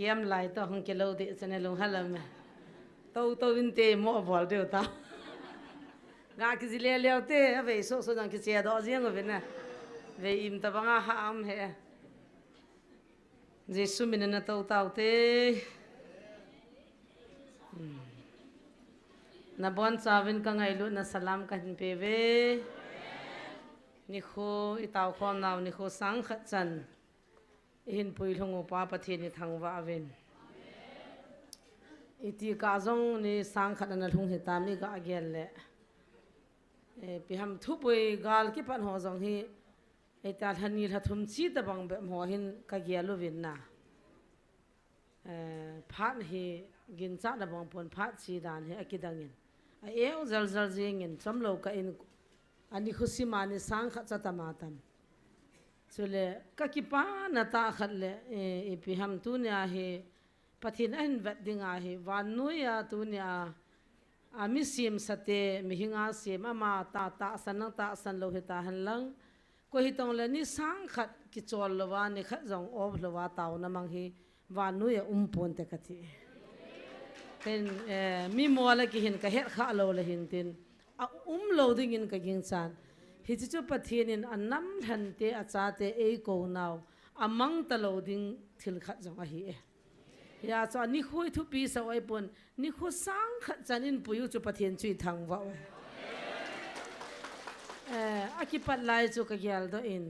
kem lại to không cái lâu thì cho nên luôn hết là mẹ tàu in tê mua bỏ đều tao ngã cái gì leo tê về số rằng cái xe đó riêng ở bên này về im ta bằng ham hè Giêsu mình là tàu tê na bon savin ka ngai lu na salam ka hin pe ve ni kho itaw khom naw ni kho sang khat chan hin pui longo pa pathe ni thangwa ven iti ka zong ni sang khat na lung he tam ni ga gel le pi ham thu pui gal ki pan ho zong hi eta thani tha thum chi ta bang be mo hin ka gelu vin na phat hi gin cha da bang pon phat chi dan he akidangin eo zal jingin chamlo ka in ani khusima ni sang kha cha tamatam chule ka ki pa na ta khat le e pi ham tu nya he pathin an vat dinga he wan nuya tu nya ami sim sate mi hinga sim ama ta san lo he ta han lang ko hi tong le ni sang khat ki chol lo wa ni khat jong ob lo wa taw na mang hi wan nuya pon te ka thi ten mi mola ki hin ka het kha lo la hin tin a lo ding in ka ging chan hi chu pathin in anam than te acha te e ko naw amang ta lo ding thil kha jong a hi ya cha ni khoi thu pi sa wai pon ni kho sang kha chan in puyu chu pathin chui thang wa aki pat lai chu ka gyal do in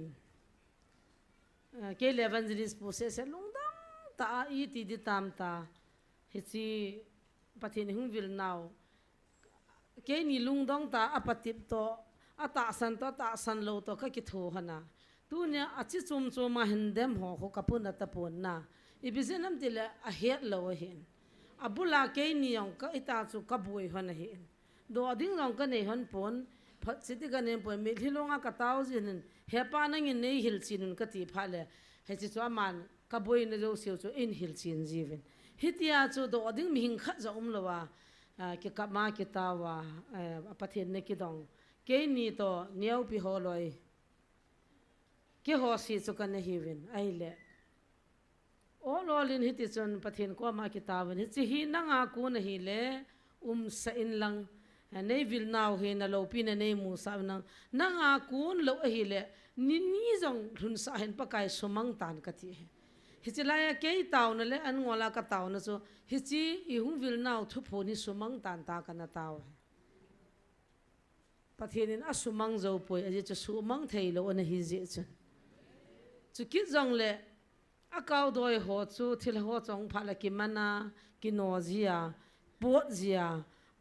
ke evangelist pu se lungdam ta i ti di tam ta hi chi pathin hung vil naw ke ni lungdong ta apatip to ata san lo to ka ki tho hana tu nya achi chum ma hendem ho ko kapun ta pon na ibizenam tile a het lo hin abula ke ni yong ka ita chu ka boi hana hin do ding long ka nei hon pon phat siti ka nem pon mi thilonga ka taw jin he pa nang in nei hil chin ka ti pha le he chi chu man ka boi na jo siu chu in hil chin jiven hitia chu do ding mi hing kha za lowa ke ka ma ke tawa pathin ne ki dong ke ni to niau pi ho loi ke ho si chu kan hi vin ai le olin hiti chon pathin ko ma ki tawen hi hi nanga ku na hi le sa in lang nei vil naw he na lo pi na nei mu sa nang nanga kun lo hi le ni jong thun sa hen pa kai somang tan ka ti hichilaya ke taw na le an ngola ka taw na so hichi I hung vil naw thu pho ni somang tan ta kana taw pathinin asumang zo poi aje chu sumang thei lo na hi je chu ki jong le akaw doi ho chu thil ho chong phala ki mana ki no zia pot zia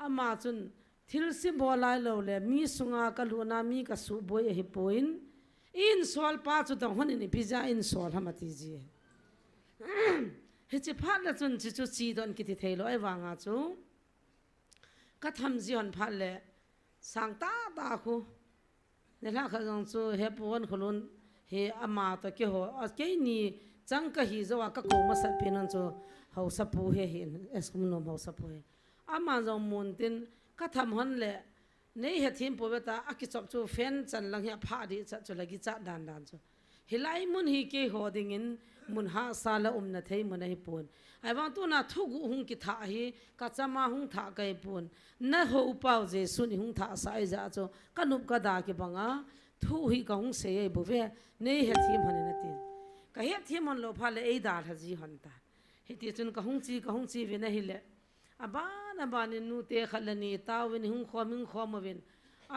ama chun thil sim bolai lo le mi sunga ka luna mi ka su boi hi point in sol pa chu dong hon ni pizza in sol hamati ji he chi phat la chun chi chu chi don ki thi thelo ai wanga chu ka tham ji hon phat le sang ta khu ne la kha jong chu he pon khulun he ama to ke ho ke ni chang ka hi zawa ka ko ma sa pinan chu ho sa pu he hin eskum no ho sa pu he ama jong mun tin ka tham hon le nei he thim po beta aki chop chu fen chan lang ya pha di cha chu lagi cha dan chu hilai mun hi ke ho ding in mun ha sala na thei mun hi pon ai wang tu na thu gu hung ki tha hi ka chama hung tha kai pon na ho pau je su ni hung tha sai za chu kanup ka da ki banga thu hi ka hung se bo ve nei he thim han na tin ka he thim on lo pha le ei da tha ji hon ta he ti chun ka hung chi ve na hi le aba ni nu te khalani taw wen hung khom wen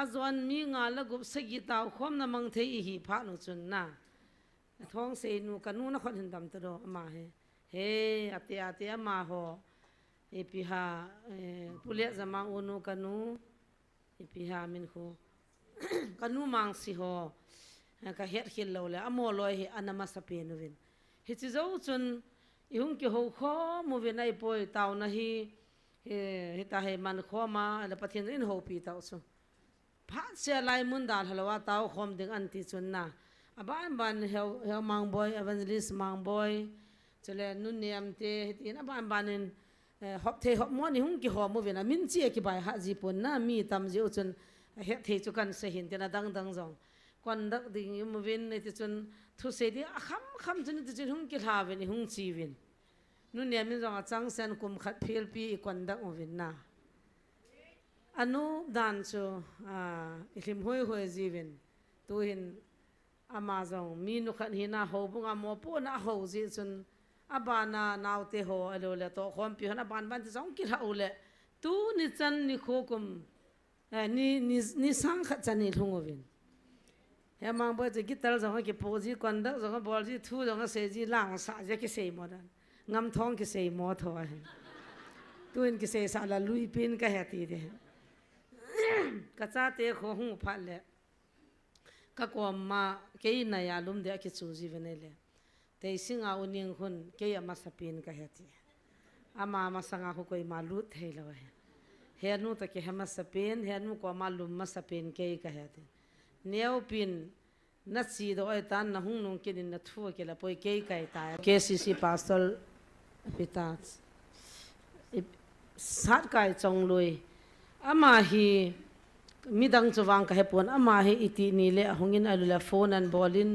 azwan mi nga la gup se gi taw khom na mang thei hi pha nu chun na thong se nu ka nu na khon hin dam to do ma he ate ma ho e pi ha pulia zamang unu ka nu e pi ha min kho ka nu mang si ho ka het khil lo le amo loi hi anama sa pe nu wen hi chi zo chun I hung ki ho kho mu wen ai poi taw na hi he ta he man kho ma la pathin in ho pi taw so phat se lai mun dal halwa taw khom ding an ti chun na ban he mang boy evangelist mang boy chele nu niam te tin ban in hop the hop mo ni hung ki ho mu wen a min chi ki bai ha ji pon na mi tam ji chun he the chu kan se hin te na dang jong kon dak ding mu wen ne ti chun thu se di kham chun ti chun hung ki ha wen hung chi wen นู่นเนี่ยมิจงจังเซนกุมขัดพิลปีอีกคนดักอุวินนะอนุดันชูอิลิมหุยหุยจีวินตัวหินอามาจงมีนุขัดหินาหูบุงอามอปูน่าหูจีจุนอาบานานาอุเตโฮอโลเลโตคนพิหนอาบานบันที่สองกิราอุเลตูนิจันนิโคกุมนี่สังขัดจันนิลุงอุวินเฮมังบ่จะกิตลจงกิโปจีคนดักจงบอลจีทูจงเสจีล่างสาจะกิเสยหมดงำท้องกิเสยหมดทว่าตัวอินกิเสยสาลลุยปินก็เหตุเดกระจาเตะขหูพัดเลยก็กวมมาเกี่ยนายาลุมเดียกิจูจีเวเนเลแต่สิ่งเอาหนึ่งคนเกี่ยมาสปินก็เหตุอามาสังอาคุกอยมาลุดเฮลวะเฮนูตะเกี่ยมาสปินเฮนูกวมาลุมมาสปินเกี่ยก็เหตุเนียวปินนัดซีโดไอตันนะหุ่นนุ่งกินนัดทัวเกี่ยละปอยเกี่ยก็ตายKCC Pastorพิตาสัตว์ไก่จงลุยอามาฮีมิดังจวังก็เฮปวนอามาฮีอิตินีเลหงอินอลุลาโฟนันบอลิน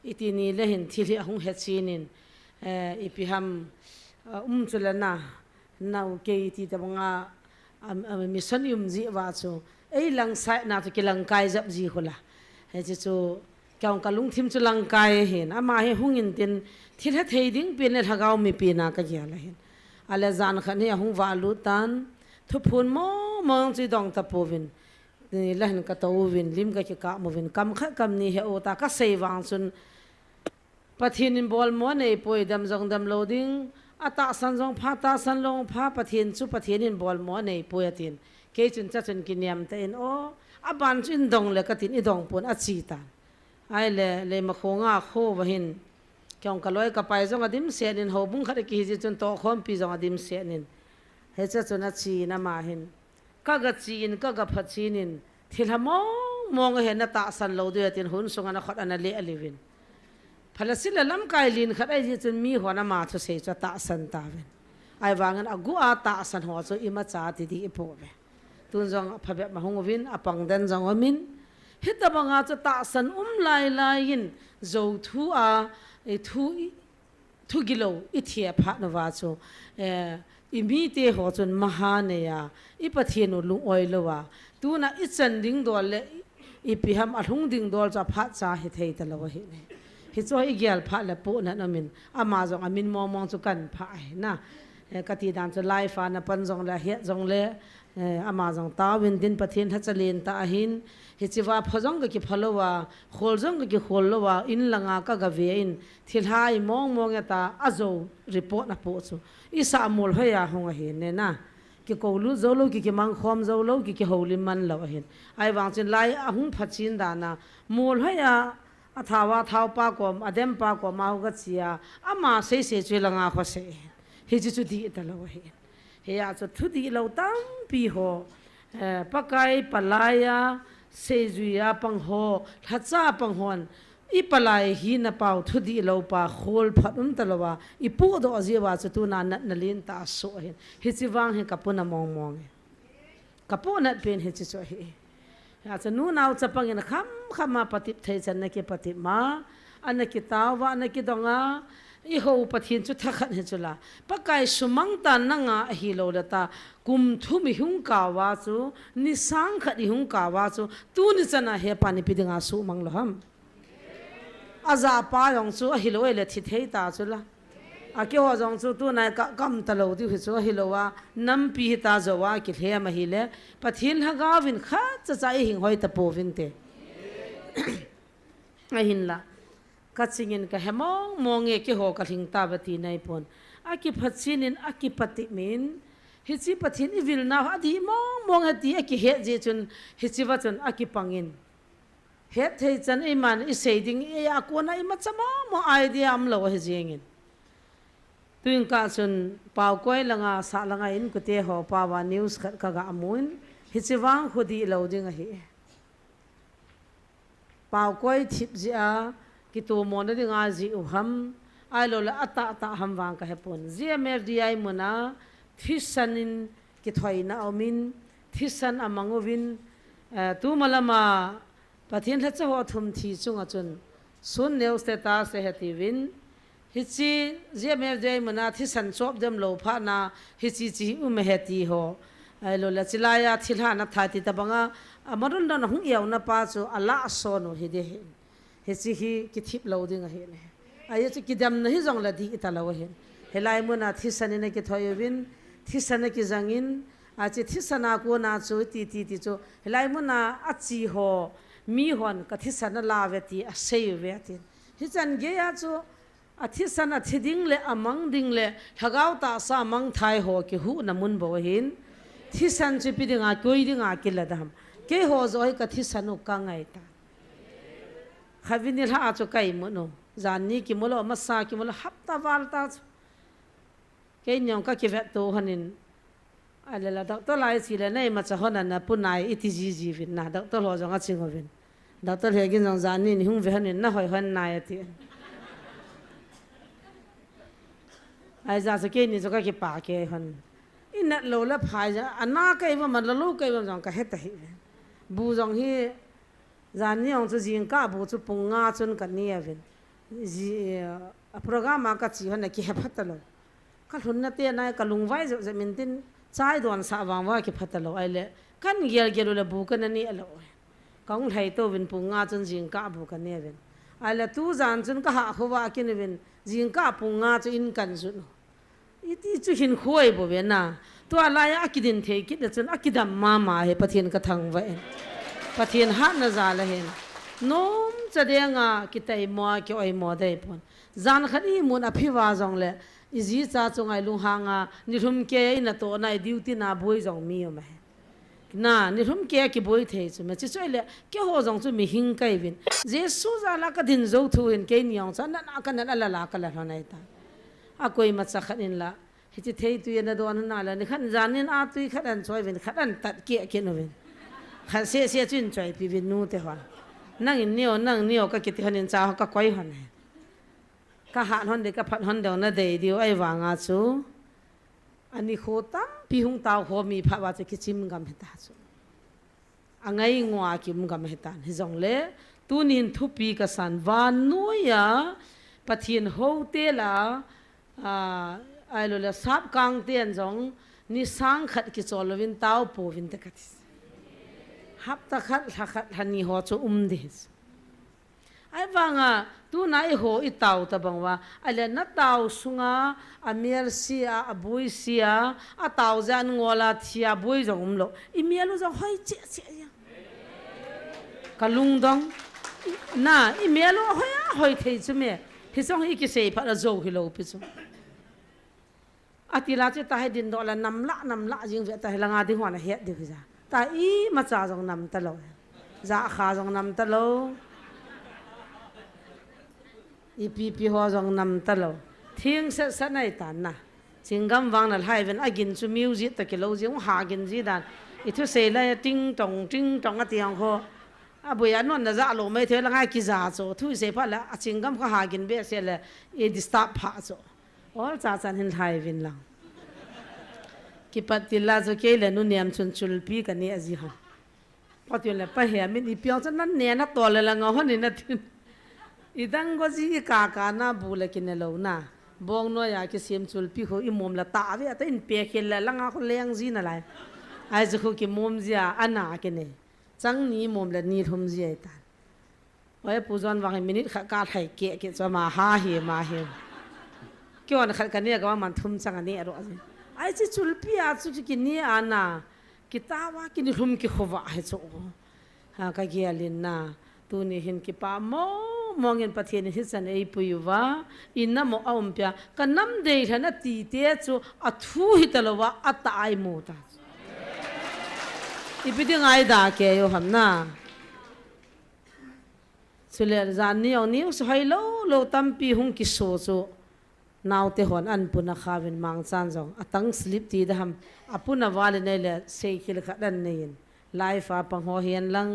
อิตินีเลหินทิลิหงเฮชินินอิพิฮัมจุลนานาอุเกอิติตะบังอามิสันยุมจีวาจูไอลังไซนาตุกิลังไกจับจีคนละเฮจิจูแกงกะลุงทิมจุลังไกเห็นอามาฮีหงอินตินทิลเทดิ้งเป็นเลทะกาวมีปีนากะเกียละเห็นอะไรจานขันเฮหงวาลุตันทุพูนมองจีดองตะปูวินนี่ละเห็นกะตะอูวินลิมกะกิกะมูวินกำขะกำนี่เฮโอตากะเซวังซุนปะทินินบอลมอในปอยดำจงดำโลดิ้งอาตาสันจงพาตาสันลงพาปะทินสุปะทินินบอลมอในปอยตินเกจุนจะจุนกินยามเตนโออาบันจุนดงเลกะตินอีดงปุนอาชีตานไอเลมาโคงาโควะหินแกงกะลอยกะไปจงอดิมเสียนินโหบุงขะกิจิจุนโตคอมปีจงอดิมเสียนินเฮจะจุนอาชีนะมาหินก็กะจีนก็กะพัดจีนินที่ละมองเห็นตาสันโลด้วยตินหุ่นสงานขดอันเลอลิวินพลัสิลลำกายลินขัดไอจีจุนมีหัวน้ำมาทุเสจตาสันตาวินไอวางันอากูอาตาสันหัวจุอิมาจ่าติดีอีโปเวตุนจงพะเบมาหงวินอปังเดนจงมินฮิตบังอาจตาสันลายยินโจทูอาทุกิโลอิเทียพัดนวาจูอิมีเตหัวจนมหาเนียอิปะเทียนุลุงออยลวะตูน่ะอิจันดิ่งดอลเลอิพิฮัมอัลหุงดิ่งดอลจะพัดจ่าเหตุเฮตลวะเฮเนี่ยฮิจอยอีเกียลพัดละปูนั่นอามินอามาจงอามินมองจุกันพัดนะกติดานจะไลฟ์นะปันจงละเฮจงเลอามาจงตาวินดินปะเทียนทัศเลนตาหินฮิจิว่าพจงก็กิพลวะโคลจงก็กิโคลวะอินลังอากะกะเวอินทิลหายมองตาอาโจรีพอร์ตนะปูจูอิสามูลเฮียหงเห็นเนี่ยนะกิโกลูโจโลกิมังคอมโจโลกิโฮลิมันลวะเห็นไอวางจินไลอาหุงพัชินดานะมูลเฮียอาทาวาท้าวปากอมอเดมปากอมมาหุกเสียอามาเสียจุลังอาขวเสียฮิจิจุดีตลวะเห็นเฮียจุดทุดีเราตั้งปีโฮปะไกปลายาเซจุยาปังโฮทัศน์ปังฮอนอีปลายหินเปล่าทุดีเราปาโคลพัดตลอดว่าอีปูดอจีว่าจะตัวนั้นนลินตาสวยฮิจิวังเฮกับปุนมองกับปุนเป็นฮิจิสวยอาจจะนู้นเอาจะปังเงินคำมาปฏิเทจันนักปฏิมาอันนักตาวะนักดงาอีเขาปฏิจุดทักขันจุลาปะไก่สุมังตันนังอาฮิโลเลตากุมทุมิหุงกาวาจูนิสังขัดหุงกาวาจูตูนิจันเฮปานิปิดงาสุมังลหัมอาซาปายองจูฮิโลเอเลทิเทตาจุลาอาเกี่ยวจองจูตัวนายกัมตลอดที่จูฮิโลวานัมปีตาจวากิเลมาฮิเลปะทินฮะกาวินข้าจะใจหิงหอยตะโปวินเตไอหินละกัดสิ่งก็เฮมองเกี่ยวกับหิงตาบตีในปนอากิพัดสินินอากิปฏิมินฮิจิปฏินอีวิลนาอดีมองอดีอากิเฮจจุนฮิจิวัจนอากิปังอินเฮเทจันอิมันอิเสดิงเออากูน่าอิมัจมามองไอเดียอัมโลเฮจิงินตุยงกาจุนป่าวก้อยลังอาสาลังอินกุเตหอป่าวานิวส์ขัดกะกะอมุนฮิจิวังขุดีเหลาดิงอหิป่าวก้อยทิพจีอากิตัวมอนดิงอาจีอุฮัมไอโลละอัตตะฮัมวางกะเฮปน GMFDI มุนาทิสันินกิถอยนาอมินทิสันอามังวินตูมาลามาปะเทียนทัศหัวทุมทีจุงอจุนสุนเนวสเตตัสเฮติวิน hichi jeme de mana thi san chop dem lo pha na hichi chi heti ho ai lo la chilaya thilha na thati tabanga amarul na hung yaw na pa chu ala so no hi de hichi hi ki thip lo ding he ne ai chu ki dam na hi jong la di ita lo he helai muna thi san ne ki thoyobin thi san ki jangin a chi thi sana ko na chu ti chu helai muna a chi ho mi hon ka thi san la ve ti a sei ve ti hi chan ge ya chu a thi san a thi ding le amang ding le thagau ta sa mang thai ho ki hu na mun bo hin thi san chi pi dinga koi dinga ki la dam ke ho zo ka thi san u ka ngai ta khavini ha chu kai mo no zanni ki mo lo ma sa ki mo lo hapta wal ta ke nyong ka ki vet to hanin ala la doctor lai si le nei ma cha hona na punai iti ji ji vin na doctor lo jong a ching ho vin doctor he gin jong zanni ni hung ve hanin na hoi hon na ya ti ai za sa ke ni zo ka ki pa ke hon ina lo la phai ja ana kai wa man lo kai wa jong ka het ta hi bu jong hi zanni ong chu jing ka bu chu punga chun ka ni ya vin ji program ka chi hon na ki he phat lo ka hun na te na ka lung vai zo min tin chai don sa wang wa ki phat lo ai le kan gel gel le bu kan ni alo kong thai to vin punga chun jing ka bu ka ni vin ai le tu zan chun ka ha khuwa ki ni vin jing ka punga chu in kan su no iti chu hin khoi bo ve na to ala ya ki din the ki de chun akidam ma he pathian ka thang wa en pathian ha na za la hen nom chadenga ki tai mo ki oi mo dei pon zan khani mun a phiwa jong le izi cha chungai lu hanga ni thum ke ina to nai duty na boi jong mi ma na ni thum ke ki boi the chu ma chi choi le ke ho jong chu mi hing kai vin je su za la ka din zo thu in ke ni ong cha na ka na la la ka la nai ta a koi ma cha khanin la hi chi thei tu na don na la ni khan janin a tu khan choi vin khan tat ke no vin khan se chin choi pi vin nu te hon nang in neo ka ki ti hanin cha ka koi hon ka han hon de ka phat hon de na de dio ai wa nga chu ani kho tam pi hung taw ho mi pha wa che ki chim gam heta chu angai ngwa ki mum gam heta hi jong le tu nin thu pi ka san van nu ya pathian ho te la ai lo la sap kang ten jong ni sang khat ki cholovin taw po vin te katis hap ta khat hani ho chu de ai wanga tu nai ho I taw ta bangwa ale na taw sunga amiel sia abui sia a taw jan ngola thia bui jong lo imielu jong hoi che ya kalung dong na imielu hoi thei chu me hi jong hi ki sei pha zo hi lo pi chu atila che ta hai din do la nam la jing ve ta langa di hwana het di ja ta I ma cha jong nam ta lo za kha jong nam ta lo ipi ho jong nam ta lo thing sa nai tan na singam wang na hai ven agin chu music ta ke lo jing ha gin ji dan I thu se la ting tong a tiang ho a bu ya non na za lo mai the la ngai ki za cho thu se pha la a singam kha ha gin be se la e disturb pha cho all cha chan hin hai vin lang ki patila zo ke le nu niam chun chul pi ka ni aji ha patyo la pa he min I pyo chan nan ne na to le la ngo ni na tin idang go ji ka na bu le kin lo na bong no ya ki sim chul pi ho I mom la ta ve ta in pe khel la langa ko leng ji na lai ai zu khu ki mom zia ana ke ne chang ni mom la ni thum ji ai ta oi pu jon wa minute kha ka thai ke cho ma ha he kyo na khat ka ne ga man thum chang ani ro ai chi chul pi a chu ki ni ana ki ta wa ki ni thum ki khowa he cho ha ka gi alin na tu ni hin ki pa mongin pathian hi chan ei puiwa inna mo aumpia kanam de thana ti te chu athu hi talowa atai mo ta ibidi ngai da ke yo hamna sule zan ni ong ni so hailo lo tampi hung ki so chu naw te hon an puna khawin mang chan jong atang slip ti da ham apuna wale ne le sei khil khadan nein life a pang ho hian lang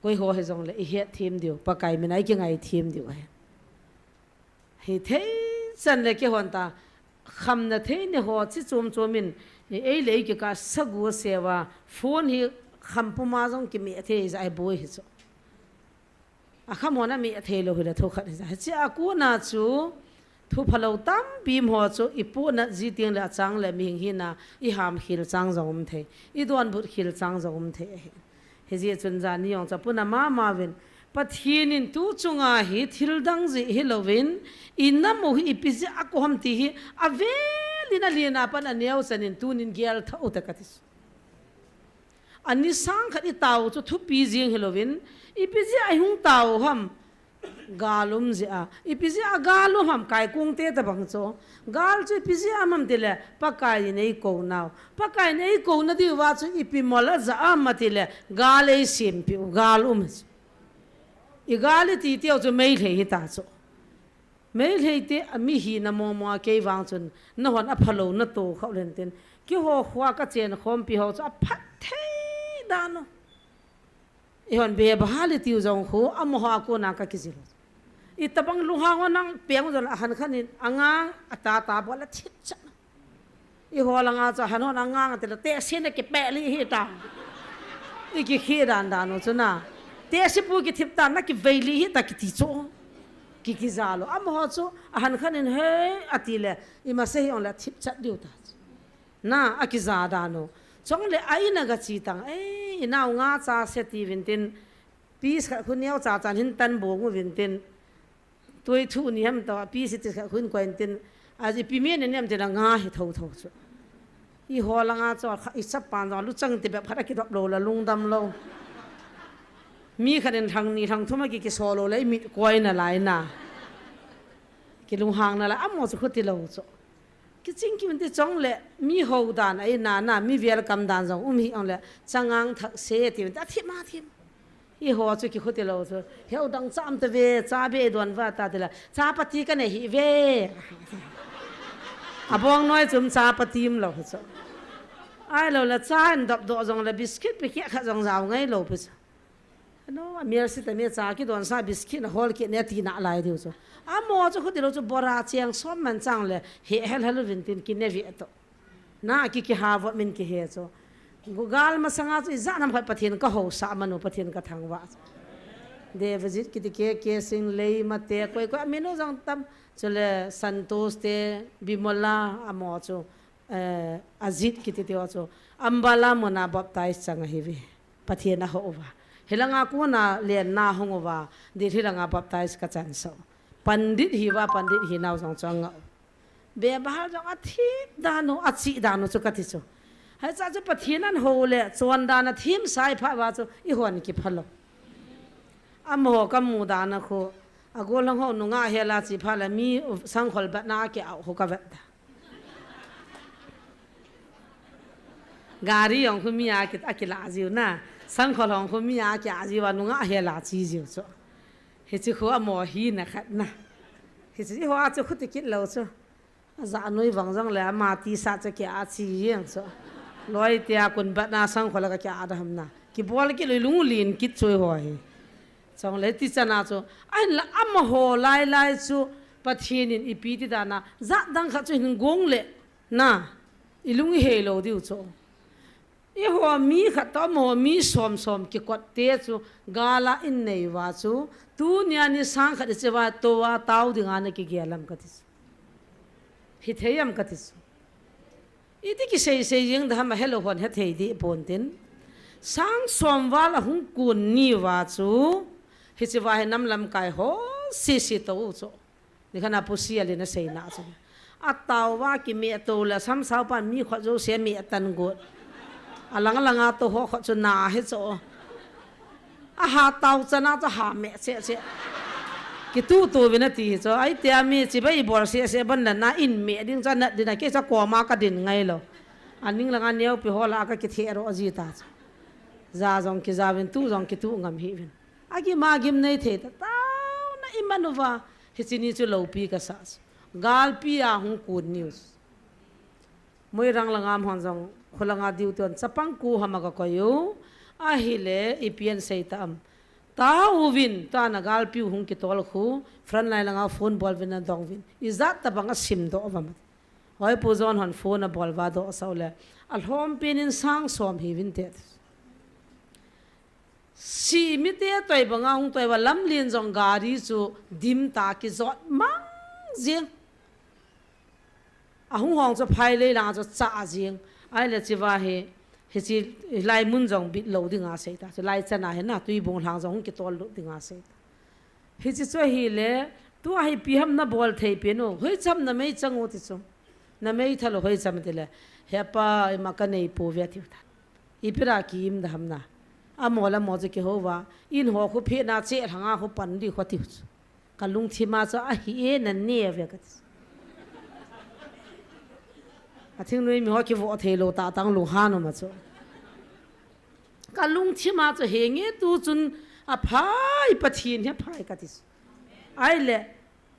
koi ho he jong le I he thim dio pakai minai ki ngai thim dio he thei chan le ke hon ta kham na thei ne ho chi chum chumin ei le ki ka sagu sewa phone hi kham pu ma jong ki me the is ai boy hi so a kham ona me the lo hi la tho khat ja chi a ku na chu thu phalo tam bim ho chu ipu na ji ting la chang le ming hi na I ham khil chang zong the I don but khil chang zong the he ji chun za ni yong cha puna ma win pathin in tu chunga hi thil dang ji hi lovin inna mo hi ipisi akom ti hi avelina lina pan aneu sanin tunin gel thau ta katis ani sang khati taw chu thu pi jing helovin ipisi ai hung taw ham galum ja ipisi agalu ham kai kung te ta bang cho gal chu ipisi amam tile pakai nei ko naw pakai nei ko na di wa chu ipi mola za amatile gale sim pi galum igali ti ti chu mei le hi ta chu mei le te ami hi na mo mo ke wang chun na hon a phalo na to khau len ten ki ho khwa ka chen khom pi ho chu a phat thei dano I hon be bahali ti zong khu am ha ko na ka kizil I tabang luha ngo nang peng zon han khanin angang ata bola chit cha I ho langa cha han hon angang te sen ke pe li hi ta I ki khiran dano chuna te sipu ki thip ta na ki veili hi ta ki ti cho ki zalo am ho chu han khanin he atile I ma se hi on la thip chat diu ta na akiza dano chong le ai na ga chi tang e naw nga cha se ti vintin pis kha khun yau cha chan hin tan bo ngu vintin toi thu ni ham ta pis ti kha khun ko tin aji pi me ne nem te nga hi tho chu I ho la nga cha I sap pan lu chang ti be phara ki dop lo la lung dam lo mi khaden thang ni thang thuma ki solo le mi koi na lai na ki lung hang na la amo chu khuti lo chu ki ching ki mte chong le mi ho dan ai na mi welcome dan jong hi on le changang thak se ti ta thi ma thi I ho chu ki khuti lo chu heu dang cham te ve cha be don wa ta te la cha pati ka ne hi ve abong noi chum cha patim lo chu ai lo la cha an dop do jong la biscuit pe ki kha jong jaw ngai lo pe no mir si ta me cha ki don sa biscuit na hol ki ne ti na lai diu chu amo chu khuti lo chu bora chiang som man chang le he hel vintin ki ne vi to na ki ha wa min ki he chu gugal ma sanga chu za nam khat pathin ka ho sa manu pathin ka thang wa de visit ki ke sing lei ma te koi ko amino jang tam chule santos te bimola amo chu azit ki te chu ambala mona baptize chang hi vi pathin ho wa hilanga ko na le na hongowa de hilanga baptize ka chan so pandit hiwa pandit hinaw jong chang be bahal jong athi dano achi dano chu ka thi chu hai cha chu pathinan ho le chon dana thim sai pha wa chu I hon ki phalo amo ka mu dana kho agol lang ho nunga hela chi phala mi sangkhol ba na ke ho ka ba gari yong khu mi a ki akila jiu na sangkhol hong khu mi a ki a jiu wa nunga hela chi jiu chu he chi kho amo hi na khat na he chi ho a chu khu ti kit lo chu za noi wang jang le ma ti sa cha ke a chi yeng chu loi tia kun ba na sang khola ka kya a ham na ki bol ki loi lungu lin kit choi ho hi chong le ti chana chu ai la am ho lai chu pathin in ipi ti da na za dang kha chu hin gong le na ilung he lo diu chu I ho mi kha to mo mi som ki kot te chu gala in nei wa chu tu nya ni sang kha che wa to wa taw dinga na ki gelam ka tis hi theyam ka tis iti ki sei yeng da ma hello hon he thei di pon tin sang som wa la hung kun ni wa chu hi che wa he nam lam kai ho si to chu ni khana pusia le na sei na chu a taw wa ki me to la sam sau pan mi kho jo se mi tan go alanga to ho kho chu na he cho a ha taw chana cha ha me che ki tu vina ti cho ai tia mi chi bai bor se ban na in me ding cha na dina ke cha ko ma ka din ngai lo aning langa neu pi hola ka ki thero aji ta za jong ki za vin tu jong ki tu ngam hi vin agi ma gim nei the ta na imanova hi chini chu lo pi ka sa gal pi a hung kun news moi rang langam hon jong khulanga diu ton chapang ku hamaga ko yu a hi le ipn seitam ta uvin ta na gal pi hung ki tol khu fran lai langa phone bol vin na dong vin izat ta banga sim do vam hoi pu zon hon phone a bol wa do saule al hom pin in sang som hi vin te si mi te toy banga hung toy wa lam lin jong gari chu dim ta ki zot mang jing hung hong cho phai le la cho cha jing ai le chiwa he chi lai mun jong bit lo dinga se ta so lai chana he na tui bong hlang jong ki tol lo dinga se he chi cho hi le tu ai pi ham na bol thei pe no hoi cham na mei chango ti chu na mei thalo hoi cham te le he pa ma ka nei po ve ti ta I pira ki im da hamna amola mo je ke howa in ho khu phe na che hanga ho pan di khoti chu ka lung thi ma cho a hi e na ne ve ka a thing noi mi ho ki vo the lo ta tang lu ha no ma cho ka lung thi ma cho he nge tu chun a phai pathin he phai ka ti ai le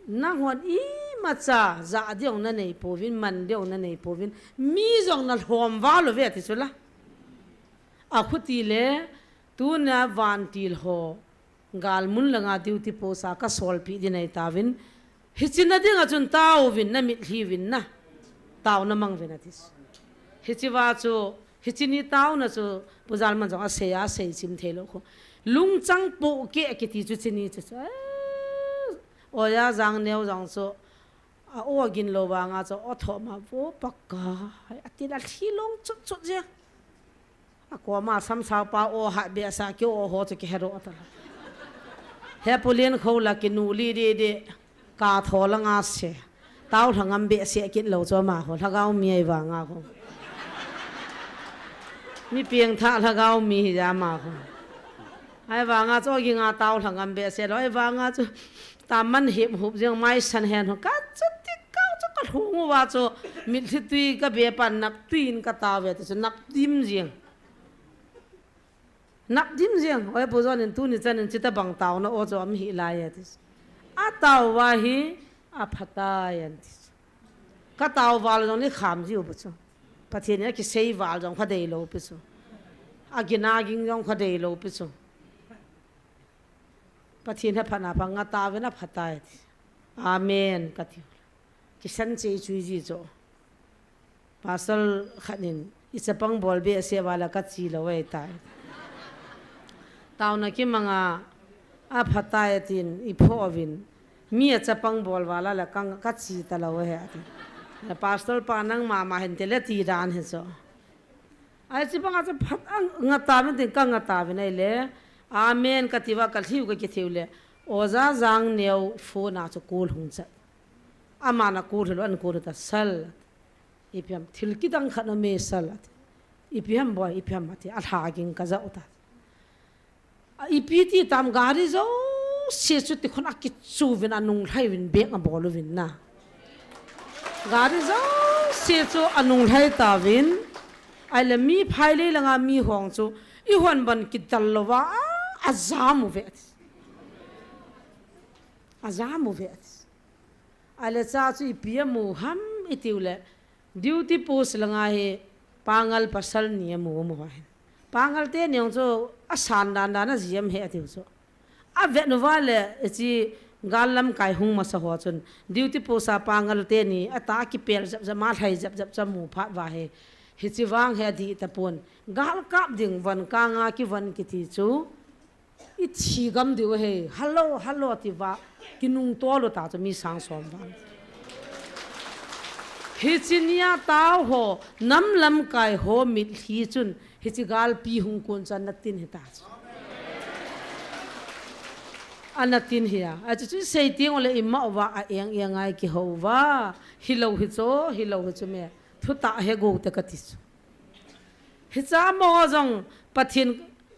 na hon I ma cha za diong na nei po vin man diong na nei po vin mi jong na hlom wa lo ve ti chu la a khuti le tu na van til ho gal mun langa duty posa ka sol pi dinai tawin hichina dinga chun taw win na mit hi win na taw na mang win atis hichiwa chu hichini taw na chu puzal man jong a sei sim thelo kho lungchang po ke ke ti chu chini chu oya jang neu jang so a o gin lo wa nga cho o tho ma bo pakka atila thilong chu chu je ako ma sam sa pa o ha be sa ke o ho ke hero ata he pulian khola ki nu li de ka thola nga se taw thangam be se ki lo cho ma ho thagau mi ai wa nga ko mi pieng tha thagau mi ja ma ko ai wa nga cho gi nga taw thangam be se lo ai wa nga cho ta man hip hup jeng mai san hen ho ka chu ti ka cho ka thu wa cho mi thi tui ka be pan nap tuin ka ta ve to nap dim jeng nap dim jeng oi bo zon in tu ni chan in chita bang taw na o zo am hi la ya tis a taw wa hi a phata yan tis ka taw wal jong ni kham ji u bu chu pathin ya ki sei wal jong kha dei lo pi chu a gina ging jong kha dei lo pi chu pathin ha phana pang nga ta ve na phata ya tis amen ka ti ki san che chui ji zo pasal khanin isapang bol be se wala ka chi lo wei tai taw na ki manga a phata tin I phovin mi a chapang bol wala la kang ka chi ta lo he ati la pastor pa nang ma hen tele ti ran he so ai chi panga cha phat nga ta me tin ka nga ta ve nei le amen ka tiwa kal thiu ka ki thiu le oza jang neu fo na cho kol hung cha amana kol lo an kol ta sal ipyam thil ki dang khana me sal ipyam boy ipyam ati a tha ging ka za uta ipiti tam gari zo se chu ti khon akit chu vin anung lai vin be nga bol vin na gari zo se chu anung lai ta vin ai le mi phai le langa mi hong chu I hon ban ki dalwa azamu vet ai le cha chu ipiamu ham itiule duty post langa he pangal pasal niamu mo hai pangal te nyong cho asan dan na gm he atiu cho a vet no wale chi galam kai hung ma sa ho chun duty posa pangal te ni ata ki pel jab ma thai jab chamu phat wa he hi chi wang he di ta pon gal kap ding van ka nga ki van ki ti chu I chi gam diu he hello ti wa kinung to lo ta cho mi sang som wa hi chinia taw ho nam lam kai ho mit hi chun hi chi gal pi hung kon chan na tin he ta anatin hiya a chu sei ting ole imma wa a eng ai ki ho wa hi lo hi cho me thu ta he go ta ka ti hi cha mo jong pathin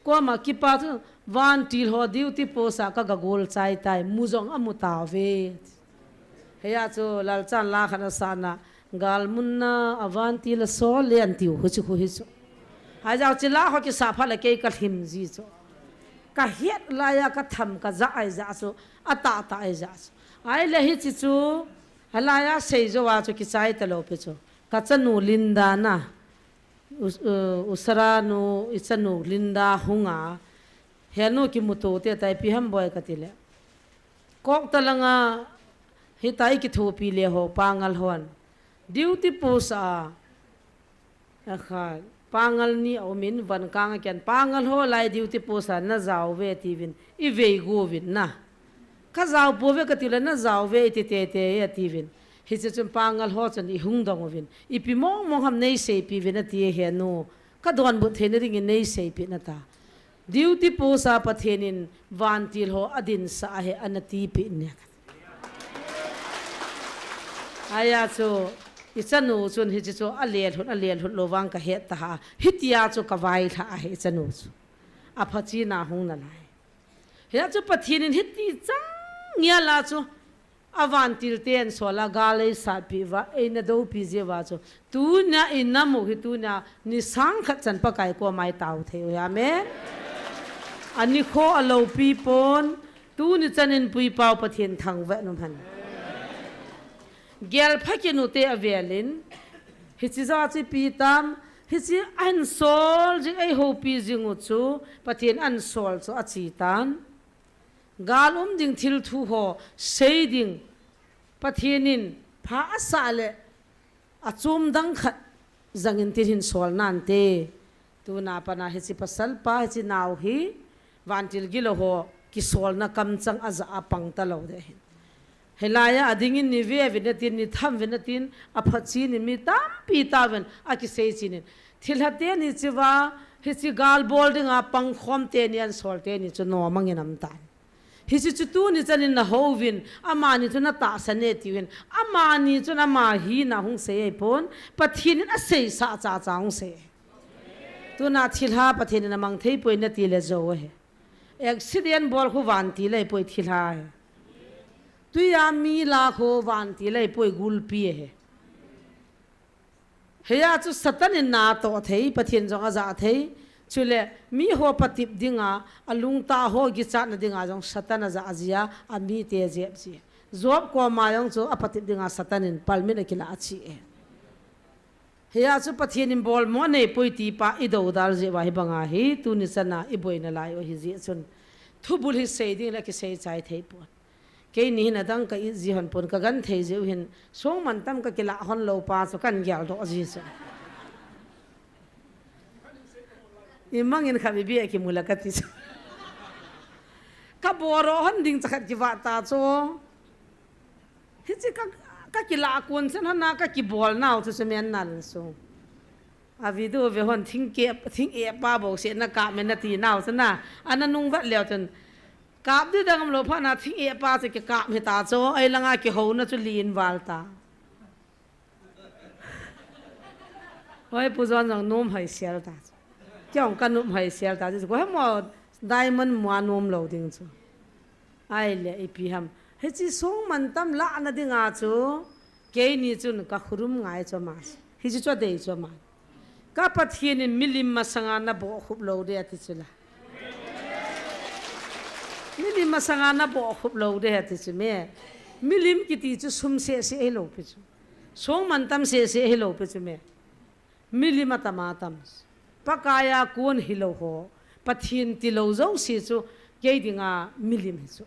ko ma ki pa chu van til ho duty posa ka gol chai tai mu jong amu ta ve he ya chu lal chan la khana sana gal munna avanti la so len tiu hu chu hi chu ha jaw chi la ho ki sa pha la ke ka thim ji chu ka het la ya ka tham ka za ai za so ata ai za so ai le hi chi chu hala ya sei zo wa chu ki chai ta lo pe chu ka chanu linda na usara no ichanu linda hunga henu ki muto te tai pi ham boy ka tile kok talanga hi tai ki thu pi le ho pangal hon duty posa akha pangal ni omin van kang ken pangal ho lai duty posa na zaw ve tivin I ve go vin na ka zaw po ve ka tile na zaw ve te ya tivin hi chu chum pangal ho chan I hung dong win I pi mong mong ham nei sei pi vin ti he no ka don bu the ring nei sei pi na ta duty po sa pathenin van til ho adin sa he anati pi ne aya chu ichanu chun hi chu alel hun lowang ka he ta ha hitia chu ka vai tha he chanu chu a phachi na hung na lai he chu pathenin hiti chang nya la chu avan til ten sola gale sa pi wa ena do pi je wa chu tu na inamu hi tu na ni sang khat chan pa kai ko mai tau the ya me ani kho alo pi pon tu ni chanin pui pau pathin thang wa no han gel phakinu te avelin hi chi za chi pi tam hi chi an sol jing ai ho pi jingu chu pathin an sol chu a chi tan galum ding thil thu ho sei ding pathinin pha asale achum dang khat zangin tirin sol nan te tu na pana hi chi pasal pa hi chi naw hi vantil gilo ho ki sol na kam chang aza apang ta lo de helaya adingin ni ve vinatin ni tham vinatin aphachi ni mi tam pi tawen aki sei chinin thilhate ni chiwa hi chi gal bolding a pang khom te ni an sol te ni chu no manginam tan hi chi chu tu ni chanin na hovin ama ni chu na ta sane tiwin ama ni chu na ma hi na hung se pon pathin a sei sa cha cha hung se tu na thilha pathin na mang thei poi na ti le zo he accident bol khu van ti le poi thilha he tu ya mi la kho van ti le poi gul pi he he ya chu satan na to thei pathin jong a za thei chule mi ho patip dinga alung ta ho gi cha na dinga jong satan za azia ami te je chi job ko ma yong chu apatip dinga satanin palmin akila achi e he ya chu pathin bol mo nei poi ti pa ido dal je wa hi banga hi tu ni sana I boina lai o hi je chun thubul hi sei ding la ki sei chai thei pon ke ni na dang ka I ji hon pon ka gan thei je hin song man tam ka kila hon lo pa chu kan gyal do ji cha imangin khabi bi ki mulakati ka boro hon ding chakhat ki wa ta cho hi chi ka kila kun san na ka ki bol naw chu semen nan so a video ve hon thing e pa bo se na ka men na ti naw sana ananung wat leo chen kap di dangam lo pha na thing e pa se ke ka me ta cho ai langa ki ho na chu lin wal ta oi pu zon jong nom hai sel ta kyong kan nom hai sel ta ji ko mo diamond mo nom lo ding chu ai le I pi ham he chi song man tam la na dinga chu ke ni chun ka khurum ngai cho ma hi chi cho dei cho ma ka pathin in milim masanga na bo khup lo de ati chula milim masanga na bo khup lo de ati chu me milim ki ti chu sum se e lo pe chu song man tam se e lo pe chu me milim atama tam pakaya kun hilo ho pathin ti lo zo si chu ke dinga milim hi chu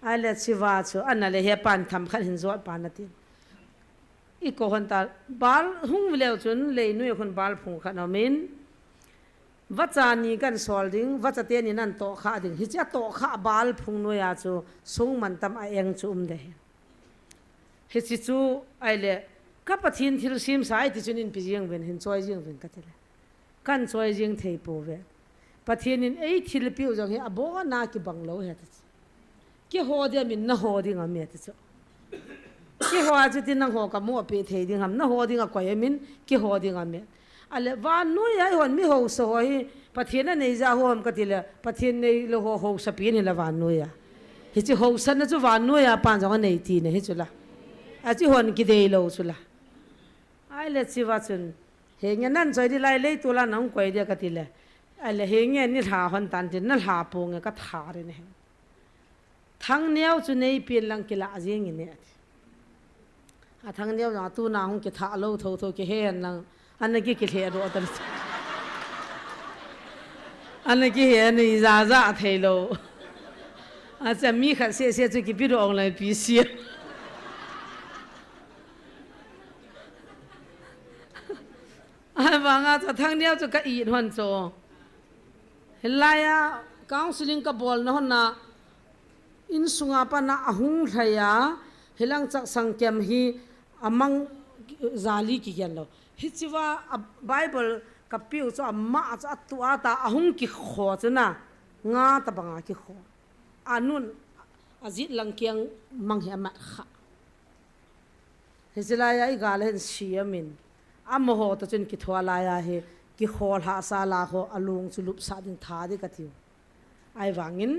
ala chiwa chu anale he pan tham khan hin zo pan atin I ko hon ta bal hung leo chun le nu khon bal phung khan amin wacha ni kan solding wacha te ni nan to kha ding hi cha to kha bal phung no ya chu sung man tam a eng chu de he chi chu ai le ka pathin thil sim sai ti chun in pi jing ven hin choi jing ven ka te kan choi jing thei po ve pathin in ei thil pi u jong he abo na ki bang lo he ki ho de min na ho ding a me ti chu ki ho a chu tin nang ho ka mo pe thei ding ham na ho ding a ko min ki ho ding a me ale van nu ya hon mi ho so hi pathin na nei za ho am ka ti le pathin nei lo ho sa pi ni la van nu ya hi chi ho san na chu van nu ya pan jong nei ti ne hi chu la a chi hon ki dei lo chu la ai le chi wa chun he nya nan choi di lai le tu la nang koi de ka ti le ai le he nya ni tha hon tan tin na ha pu nge ka tha re ne thang neo chu nei pin lang ki la jing ni ne a thang neo na tu na hong ki tha lo tho tho ki he nang an ki ki le ro ta an ki he ni za za thei lo a cha mi kha se se chu ki pi ro ong lai pi si ai wanga cha thang neo chu ka I hon cho helaya counseling ka bol na hon na in sunga pa na ahung thaya hilang chak sang kem hi amang zali ki yan lo hi chiwa bible kapiu cho amma cha atua ta ahung ki kho chana nga ta banga ki kho anun azit lang kyang mang hi amat kha hizilaya I galen siamin amho ta chun ki thwala ya he ki khol ha sa la ho alung chulup sa ding tha de ka tiu ai wangin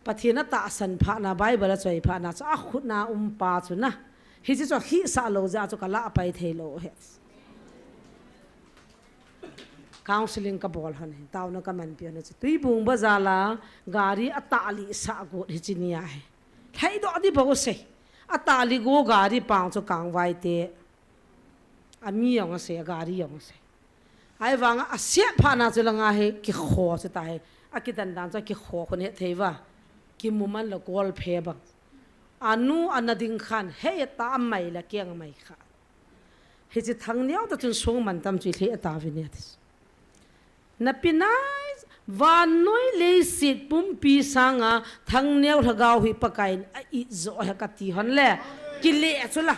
pathina ta san pha na bible choi pha na cha khut na pa chu na hi chi cho hi sa lo ja cho kala pai thelo he counseling ka bol han taw na ka man pi na tui bung ba za la gari atali sa go hi chi nia he thai do di bo se atali go gari pang cho kang wai te ami yong se gari yong se ai wang a sia pha na chu langa he ki kho se ta he a ki dan dan cho ki kho khon he theiwa ki muman la gol phe ba anu anading khan he ta mai la kyang mai kha he chi thang neu ta chun song man tam chi the ta vi ne na pinai van noi le sit pum pi sanga thang neu thagau hi pakai I zo ha ka ti hon le ki le chula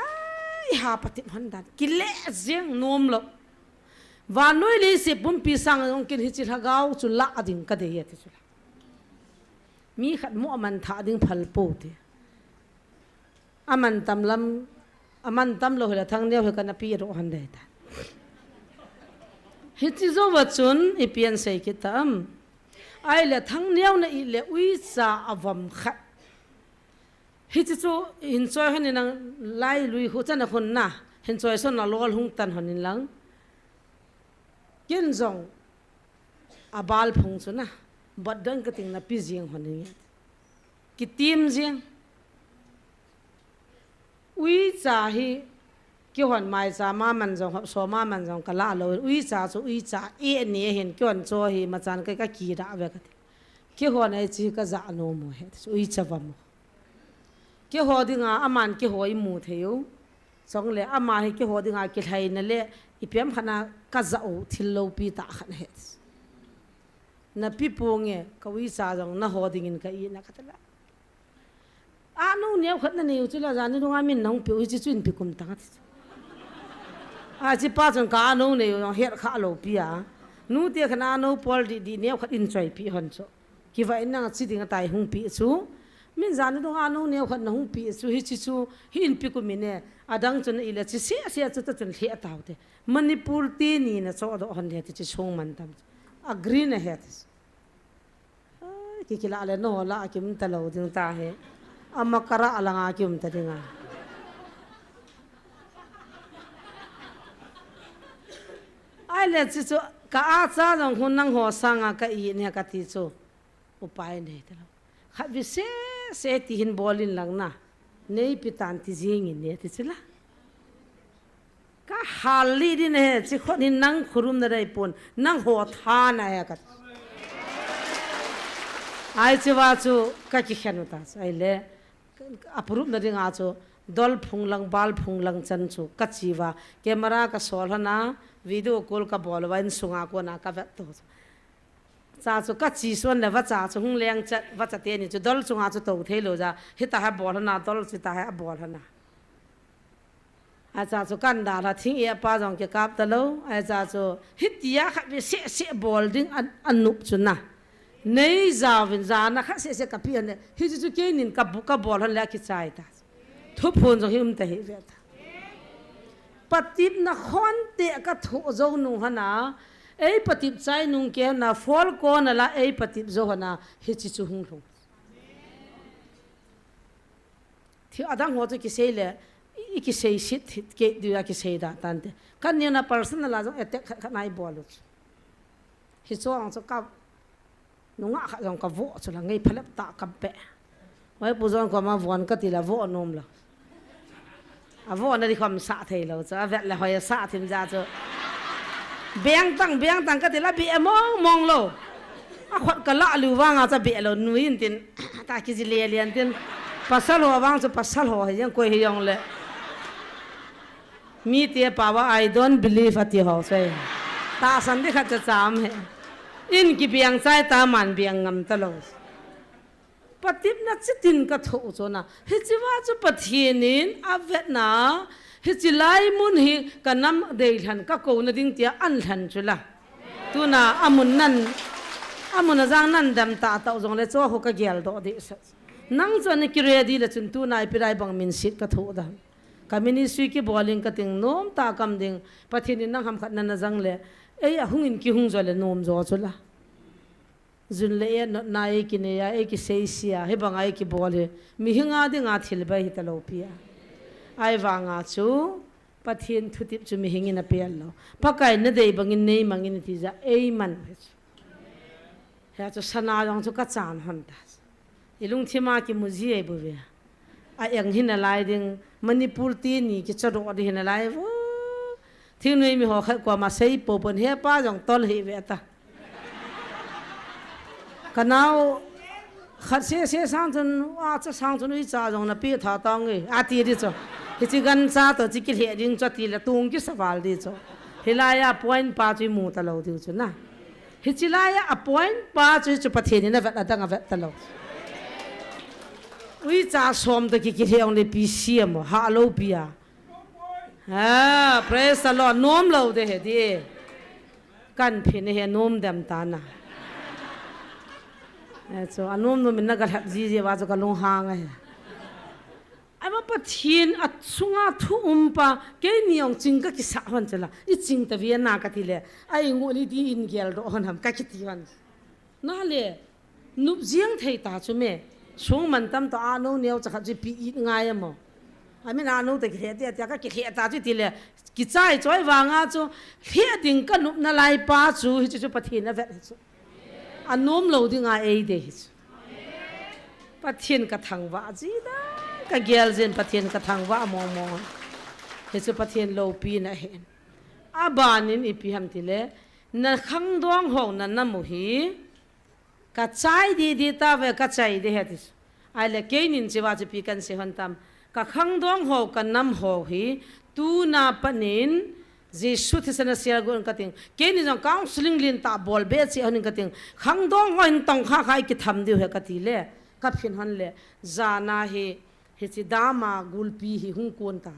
ai ha patim hon dan ki le jeng nom lo van noi le sit pum pi sanga ong kin hi chi thagau chu la ading ka de ye ti chula mi khat mo man tha ding phal po te aman tam lo hela thang neu he kana pi ro han de ta hiti zo wachun ipian sei kitam ai le thang neu na I le ui cha avam khat hiti chu in choi hanin ang lai lui hu chana khun na hin choi son na lol hung tan hanin lang kin zong abal phung chu na badang ka ting na pi jing hanin ki tim jing ui cha hi ki hon mai cha ma man jong hop so ma man jong kala lo ui cha e ne hen kyon cho hi ma chan kai ka ki da ve ka ki hon ai chi ka za no mo he ui cha wa mo ki ho dinga aman ki hoi mu theu chong le ama hi ki ho dinga ki thai na le ipiam khana ka za o thil lo pi ta khan he na pi ponge ka ui cha jong na ho dingin ka I na ka tala anu neu khat na neu chula jani runga min nong pi ui chi chuin pi kum ta a chi pa chang ka no ne yo het kha lo pia nu te khana no pol di neu khat in choi pi hon cho ki vai na chi ding tai hung pi chu min zan do anu neu khat na hung pi chu hi chi chu hi in pi ku mi ne adang chun ila chi se chu ta chun the ta te manipur ti ni na cho do hon he chi song man tam agree na he ki kila ale no la kim ta lo ding ta he amma kara alanga kim ta dinga ai le chi chu ka a cha jong hun nang ho sanga ka I ne ka ti chu upai nei ta kha vi se ti hin bolin lang na nei pitan ti jing in ne ti chula ka hali din he chi khon hin nang khurum na rai pon nang ho tha na ya ka ai chi wa chu ka ki khanu ta ai le aprup na ringa chu dol phung lang bal phung lang chan chu ka chiwa camera ka sol hana video call ka bol wain sunga ko na ka vet to cha chu ka chi son le wa cha chu hung leng cha wa cha te ni chu dol chunga chu to thelo ja hita ha bol hana dol chi ta ha bol hana a cha chu kan da la thing e pa jong ke kap ta lo a cha chu hitia kha be se bol ding an nup chu na nei za vin za na kha se ka pi ne hi chu ke nin ka bol han la ki chai ta thu phun jong him ta hi ve ta patip na khon te ka tho zo nu hana ei patip chai nung ke na fol ko na la ei patip zo hana hi chi chu hung hung thi adang ho to ki sei le I ki sei sit ke du ya ki sei da tan te kan ni na personal la zo attack nai bol hi so ang so ka nunga kha jong ka vo chu la ngei phalap ta ka pe wai pu jong ko ma von ka ti la vo nom la a vo na di khom sa thei lo cha vet la hoya sa thim ja chu beng tang ka ti la bi mong lo a khot ka la lu wa nga cha be lo nuin tin ta ki ji le lian tin pasal ho wang chu pasal ho yang ko hi yong le mi te pa wa I don't believe at ho sai ta san di kha cha cham he in ki biang chai ta man biang ngam ta lo patip na chitin ka tho chona hi chiwa chu pathienin avetna hi chilai mun hi kanam deilhan ka ko na ding tia an than chula tuna amuna jang nan dam ta ta jong le cho ho ka gel do de nang chon ki ready la chun tu nai pirai bang min sit ka tho da kamini sui ki bowling ka ting nom ta kam ding pathini nang ham khat na jang le ei a hungin ki hung zo le nom zo chula zun le na e ki ne ya e ki seisia he bang ai ki bol he mi hinga ding a thil ba hi ta lo pia ai wanga chu pathin thutip chu mi hingin a pel lo pakai na dei bangin nei mangin ti ja ei man he chu sana jong chu ka chan hon ta ilung thima ki muji e bu ve a yang hin lai ding manipur ti ni ki chado di hin lai wo thing nei mi ho khat kwa ma sei po pon he pa jong tol hi ve ta kanao khát xe sang chân cha sang chân đi cha rồi là biết thảo tang ấy ti đi cho thì chỉ gần cha tổ chỉ cái hệ định cho thì là tung cái sval đi cho thì lại point ba chữ mù ta lâu đi cho na thì chỉ lại point ba chữ cho bắt hiện na vật là đang vật ta lâu uy cha xóm đó cái hệ ông đi bị xiêm mà hạ lâu bia praise the Lord nom lâu đấy đi căn phiền này nom đam ta na so anom no min nagal ji wa zo ka long hang ai ama pathin at sunga thu umpa ke niong ching ka ki sa han chala I ching ta vi na ka ti le ai ngo li di in gel do han ham ka ki ti wan na le nup jiang thei ta chu me sung man tam to ano neo cha ji pi ngai mo ami na no te khe te ta ka ki khe ta ji ti le ki chai choi wa nga chu he ding ka nup na lai pa chu hi chu pathin na ve chu anom lo ding a ei de pathin ka thang wa ji da ka gel zen pathin ka thang wa mo he chu pathin lo pi na hen abanin ipi ham ti le na khang dong ho na na mu hi ka chai di ta ve ka chai de he tis ai le ke nin chi wa chi pi kan se hon tam ka khang dong ho ka nam ho hi tu na panin Jesu thi sana sia gon kating ke ni jong counseling lin ta bol be chi hanin kating khang dong hoin tong kha khai ki tham diu he kati le ka phin han le zana he chi dama gulpi hi hung kon ta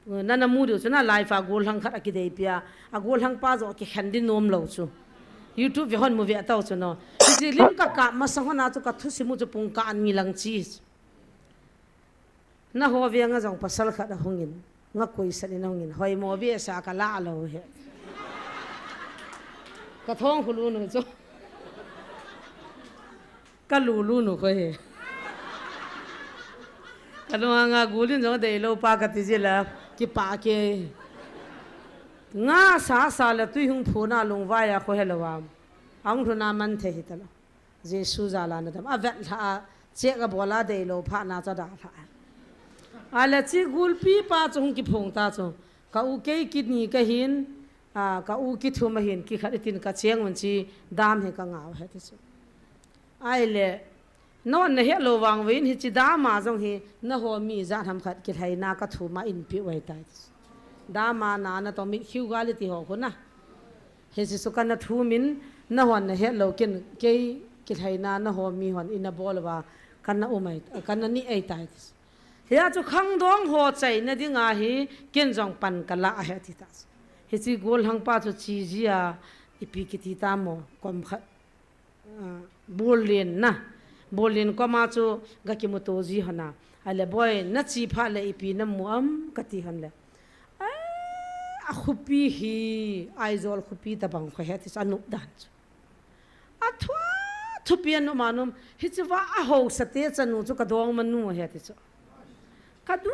na na mu diu chuna life a gol hang khat ki dei pia a gol hang pa zo ki khandi nom lo chu YouTube ve hon mu ve ta chu no chi lim ka ma sang hona chu ka thu simu chu pung ka an mi lang chi na ho ve nga jong pasal khat hungin nga koi sa ni nongin hoi mo be sa ka la lo he ka thong khulu nu cho ka lu nu ko he ka lo nga gulin jo de lo pa ka ti jela ki pa ke nga sa la tu hung phona long wa ya ko he lo wa ang thuna man the hi ta lo jesu jala na dam a vet ha che ka bola de lo pha na cha da pha ala chi gulpi pa chung ki phong ta chu ka u ke ki ni ka hin ka u ki thu ma hin ki kharitin ka cheng man chi dam he ka ngaw he ti chu ai le no na he lo wang win hi chi da ma jong hi na ho mi za tham khat ki thai na ka thu ma in pi wai tai da ma na na to mi khiu ga li ti ho ko na he si su ka na thu min na hon na he lo ken ke ki thai na na ho mi hon in a bol wa kan na umai kan na ni ai tai ya chu khang dong ho chai na dinga hi ken jong pan kala a he ti ta he chi gol hang pa chu chi jia ipi ki ti ta mo kom khat bolin ko ma chu ga ki mo to ji hana ale boy na chi pha le ipi na mu am ka ti han le a khupi hi aizol khupi ta bang kho he ti sa nu dan a thwa thupian no manum hi chu wa a ho sa te chanu chu ka dong man nu he ti chu kadu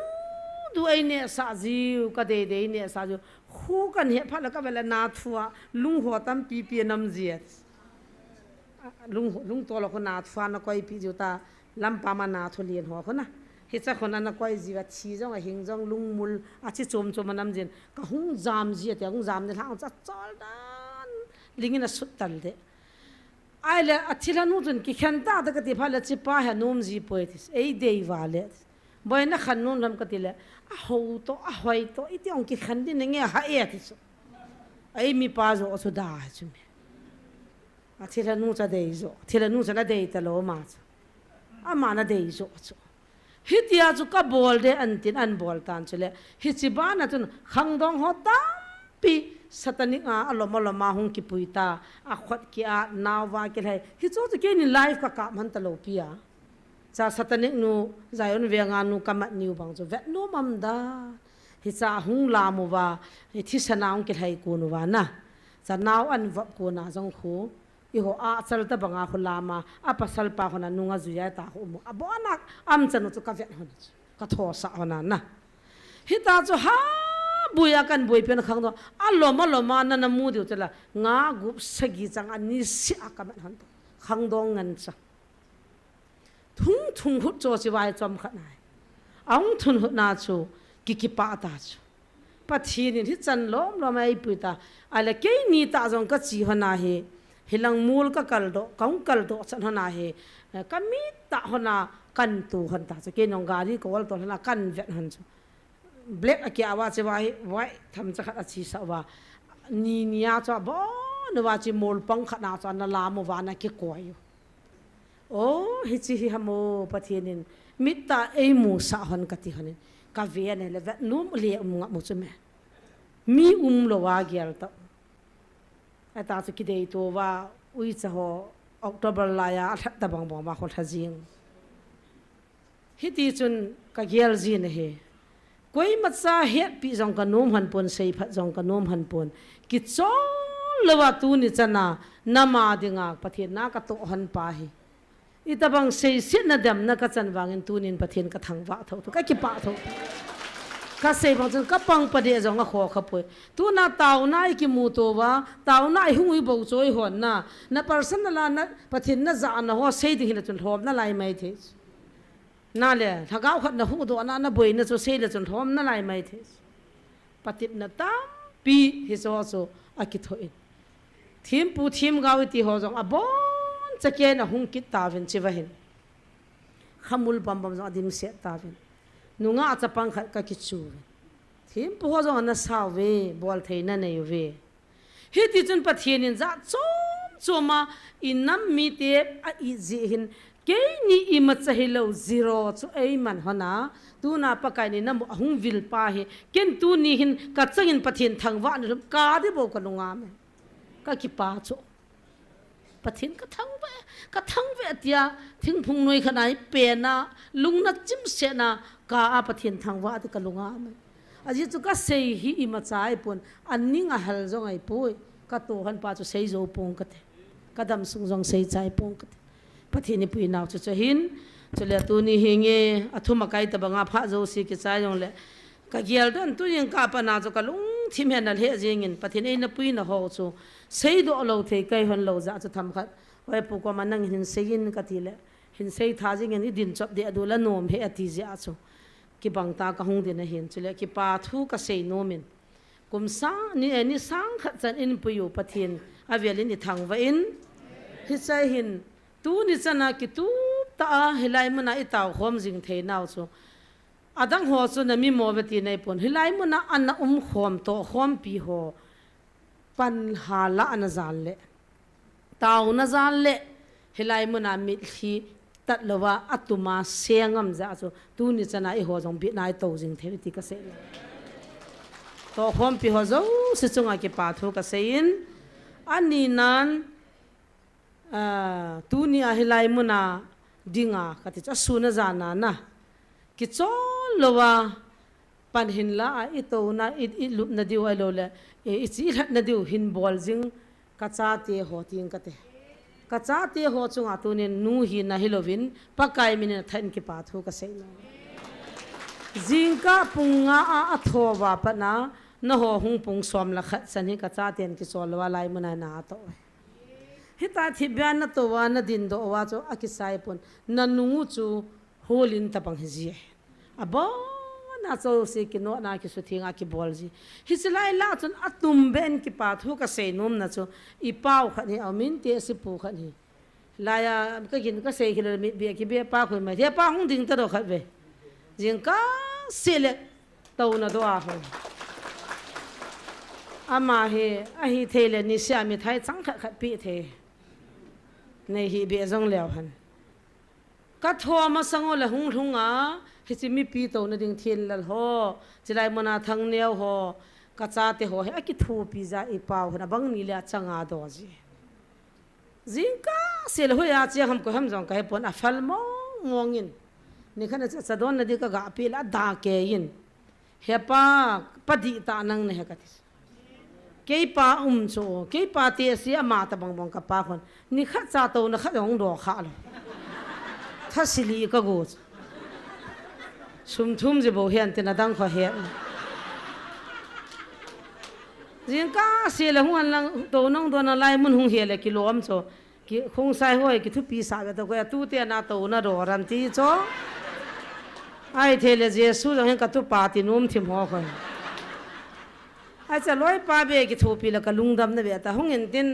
du ai ne sa ji ka de ne sa ju khu kan he pha la ka bela na thua lung ho tam pi nam ji lung to lo ko na thua na koi pi ju ta lam pa ma na thu lien ho ko na he cha khona na koi ji wa chi jong a hing jong lung mul a chi chom nam jin ka hung jam ji te hung jam ne thang cha chol dan lingina sut tal de ai la athila nu jun ki khan ta da ka ti pha la chi pa ha nom ji poetis ei dei wale boy na khan nun ram ka ti le a ho to a hoi to iti ong ki khan din nge ha e ti so ai mi pa zo so da chu me a thila nu cha dei zo thila nu cha la dei ta lo ma amana dei zo chu hitia chu ka bol de antin an bol tan chule hi chibana chun khangdong ho ta pi satanic aloma hung ki puita a khot ki a nawa ki hai hi chu chu ke ni life ka man ta lo pia cha satanic nu zayon venga nu kamat niu bang chu vet no mam da hi cha hung la mu wa hi thi sanaung ki hai ku nu wa na cha naw an vap ko na jong khu iho a chal ta banga khulama a pasal pa khona nunga zuya ta hu mu abonak am chanu chu ka vet hon ka tho sa hona na hi ta chu ha buya kan boi pen khang do aloma na na mu diu chela nga gup sagi chang ani si akaman han khang dong ngan cha thung hut cho chi wai chom khanai aung thun hut na chu ki pa ta chu pathi ni hi chan lom ai puita ala ke ni ta jong ka chi hona he hilang mul ka kaldo kaung kaldo chan hona he kami ta hona kan tu han ta chu ke nong gari ko wal to hona kan vet han chu black akia wa che wai tham cha khat achi sa wa ni nia cha bo no wa chi mol pang khana cha na la mo wa na ke koy o hi chi hi hamo pathienin mitta ei mu sa hon ka ti hanin ka ve ne le vet num le nga mu chu me mi lo wa gyal ta ata chu ki dei to wa ui cha ho october la ya ta bang bang ma khol thajing hi ti chun ka gyal ji ne he koi matsa het pi jong ka nom han pon sei phat jong ka nom han pon ki chol lewa tu ni chana nama dinga pathian na ka to han pa hi itabang sei sit na dam na ka chan wangin tunin pathian ka thang wa tho ka ki pa tho ka sei bang chun ka pang pa de jong a kho khapoi tu na taw na ki mu to wa taw na hungui bo choi hon na person na na pathian na za na ho sei di hin chun thom na lai mai the na le thagau khat na hu do na boi na so sei le chon thom na lai mai the patit na ta pi hi so akithoin thim pu thim gawi ti ho jong abon chake na hung kit ta ven chi wahin khamul bam jong adim se ta ven nunga achapang khat ka ki chu thim pu ho jong na sa we bol theina nei we hi ti chun pathienin za choma inam mi te a i ji hin ke ni imat chahilo zero chu ei man hona tu na pakai ni nam hung vil pa he ken tu ni hin ka changin pathin thangwa ni ka de bo ka lunga me ka ki pa chu pathin ka thangwe tia thing phung noi khanai pe na lungna chim se na ka a pathin thangwa de ka lunga me aji chu ka sei hi ima chai pon anning a hal jong ai poi ka to han pa chu sei zo pong ka te kadam sung jong sei chai pong ka te pathini pui naw chu hin chule tu ni hinge athuma kai ta banga pha zo si ki cha yong le ka gial don tu yin ka pa na zo ka lung thim hen al he jingin pathini na pui na ho chu sei do lo the kai hon lo za chu tham khat wai pu ko manang hin sein ka ti le hin sei tha jingin i din chop de adula nom he ati ja chu ki bang ta ka hung din na hin chule ki pa thu ka sei nomin kum sa ni sang khat chan in pu yu pathin avelin ni thang wa in hi sai hin tu ni chana ki tu ta hilai muna itaw khom jing the naw chu adang ho chu na mi mo beti nei pon hilai muna an khom to khom pi ho pan hala an zal le taw na zal le hilai muna mi hi tat lawa atuma sengam za chu tu ni chana I ho jong bi nai to jing the ti ka se to khom pi ho zo si chunga ki pa thu ka sein ani nan tu ni a hilai muna dinga kati cha suna jana na ki chol lowa pan hin la I to na I lup na diu ai lo le I chi hat na diu hin bol jing ka cha te ho ting ka te ka cha te ho chunga tu ne nu hi na hilovin pakai min na than ki pa thu ka sei na jingka punga a thowa pa na ho hung pung som la khat san hi ka cha ten ki chol wa lai muna na to hita thibian na to wa na din do wa cho akisai pon na nungu chu holin tapang hi abo na cho se ki no na ki su thinga ki bolji hislai la chun atum ben ki pa thu ka sei nom na cho I pau khani amin te si pu khani la ya ka gin ka sei khilo mi be ki be pa khoi ma the pa hung ding ta do khat be jing ka sele to na do a ho ama he a hi thele ni sha mi thai chang khat khat pi the nei hi be jong lew han ก็ทอมาสังเอาละหงหงอ่ะเฮจิมีปีโตนะดิ่งเทียนละหอจะได้มนาทั้งเนียวหอกระจาเตหอเฮกิทูปีจ่าอีเปล่านะบังนี่เลยจังอาดอจีจิงก้าเสียละหัวอาเจียหำก็หำจงก็ให้ปนอัฟลมองมองอินนี่ขณะจะโดนนะดิก็กะปีละด่าเกยินเฮป้าปฏิตานังเนี่ยกันเกี่ยป้าโจเกี่ยป้าเตียเสียมาตะบังบังกับป้าคนนี่ข้าจะโตนะข้าจะหงดอกข้าเลยถ้าสิลีก็กูชุมทุ่มจะบอกเห็นแต่นาดังเขาเห็นจิงก้าเสียละหัวลังโตน้องตัวนั้นไล่มันหงเหียเลยกิโลมโจกิคงใส่หัวกิทุปีสาวตัวก็ตู้เตียนาโตน่ะรอรันตีโจไอ้เทเลเจสูจังเห็นกับตุปาตินุ่มทิมหัวคนไอ้จะลอยปาเบกิทูปีแล้วก็ลุงดำนะเบียแต่ห้องเห็นติน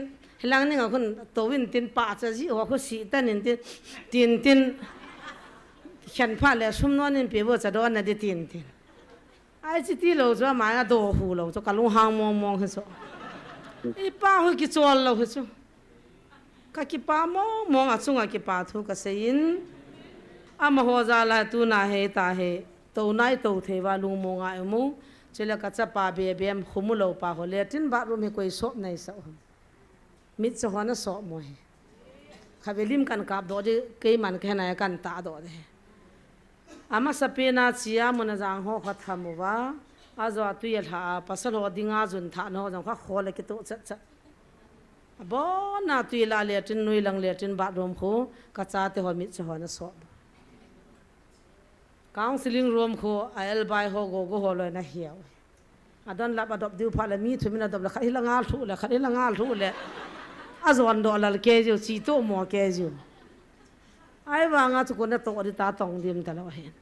หลังนี่ก็คนโตวินตินป่าจะจีหัวเขาสีแต่เห็นตินฉันพาแล้วชุมนวลนี่เปียบจะโดนนะดิตินไอ้จิตีเราจะมาโดหูเราจะกับลุงหางมองเห็นโซไอ้ป้าเขากิจวัตรเราเห็นโซก็กิป้ามองอ่ะซุ่งอ่ะกิป้าทุกข์ก็เสียนอามาหัวใจละตัวน่าเหตาเหตัวไหนตัวเทวาลุงมองอ่ะมูเจริญกัจจป้าเบียมขมุลเอาป้าเขาเลี้ยทิ้งบาดรู้มีคนสอบในสาวมิตรสหายสอบมวยข้าเวลิมกันกับโดดเกี่ยมันแค่ไหนกันตาโดดอามาสเปนาเชียมันจางหัวขัดทำว่าอาจว่าตุยท่าปัสสาวะดิ่งอาจุนท่าโน้จังข้าขอเลยกิโตชัดบ่น่าตุยลาเลียตินนุยลังเลียตินบาดรวมคู่กัจจาเตหัวมิตรสหายสอบกางสิลิงรวมคู่ไอเอลบายหัวโกโก้หัวลอยน่าเหี้ยวอาดอนลับอดอบดิวพาลมีทุมินาดอบละขัดละงาลทุละขัดละงาลทุละอาจวันดอลลาร์เกจิวซีโตมัวเกจิวไอ้วางอาจุคนนั้นโตอดิตาตองดิมตลอดเห็น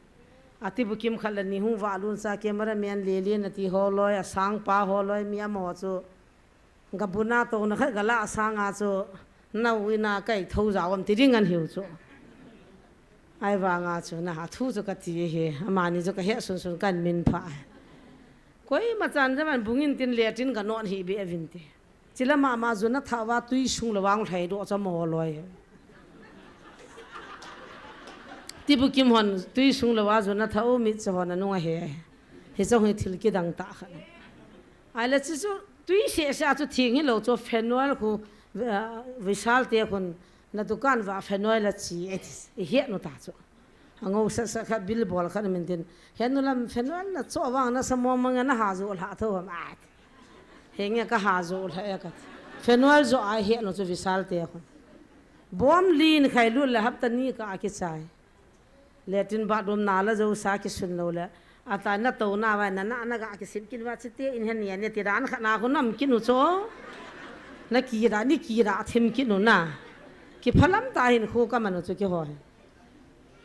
อาทิบุกิมขัดนี่หูวาลุนซาเกมระเมียนเลียนที่หัวลอยสังป้าหัวลอยมีอมอจูกับบุญนาโตนักกะละสังอาจูน่าวินาไก่ทูจาวมติริงันหิวจูไอ้วางอาจูน่าทูจุกตีเหอามานี่จุกเหตุสุนกันมินพาก็ไอ้มาจันจะมันบุญินตินเลียตินกันนอนฮีบีเอวินตีจิละมาจุนัทว่าตุยชุงระวังไทยดูจะมอลอยที่บุกิมหันตุยชุงระวังจุนัทว่ามิตรหันนุ่งเฮจะให้ทิลกิดังตาขันไอ้เละจิจูตุยเสียชาจุทิ้งให้เราจูเฟนวลคูวิชาลเตียคนนัดดุกันว่าเฟนวลละชีเอติสเฮียนุตาจูงงสักบิลบอลขันมินตินเห็นนู่นเฟนวลละจูว่างน่ะสมองมันน่ะหาจูลหาเท่ามาเฮงก็หาจูลหากันเฟนวลจูไอเฮียนุจูวิชาลเตียคนบอมลีนใครรู้ละฮับตันนี่ก็อากิใจเลตินบาดรวมนาละจูสากิสุนโลละอาตาน่ะโตน่าไว้นั่นน่ะก็อากิสิบกินว่าสิเตียอินเฮเนียเนี่ยที่ร้านขนาคนน้ำกินอุโจนักกีฬานี่กีฬาทีมกินอุน่ะกิพลัมตาหินคู่กันมันอุโจกี่หัว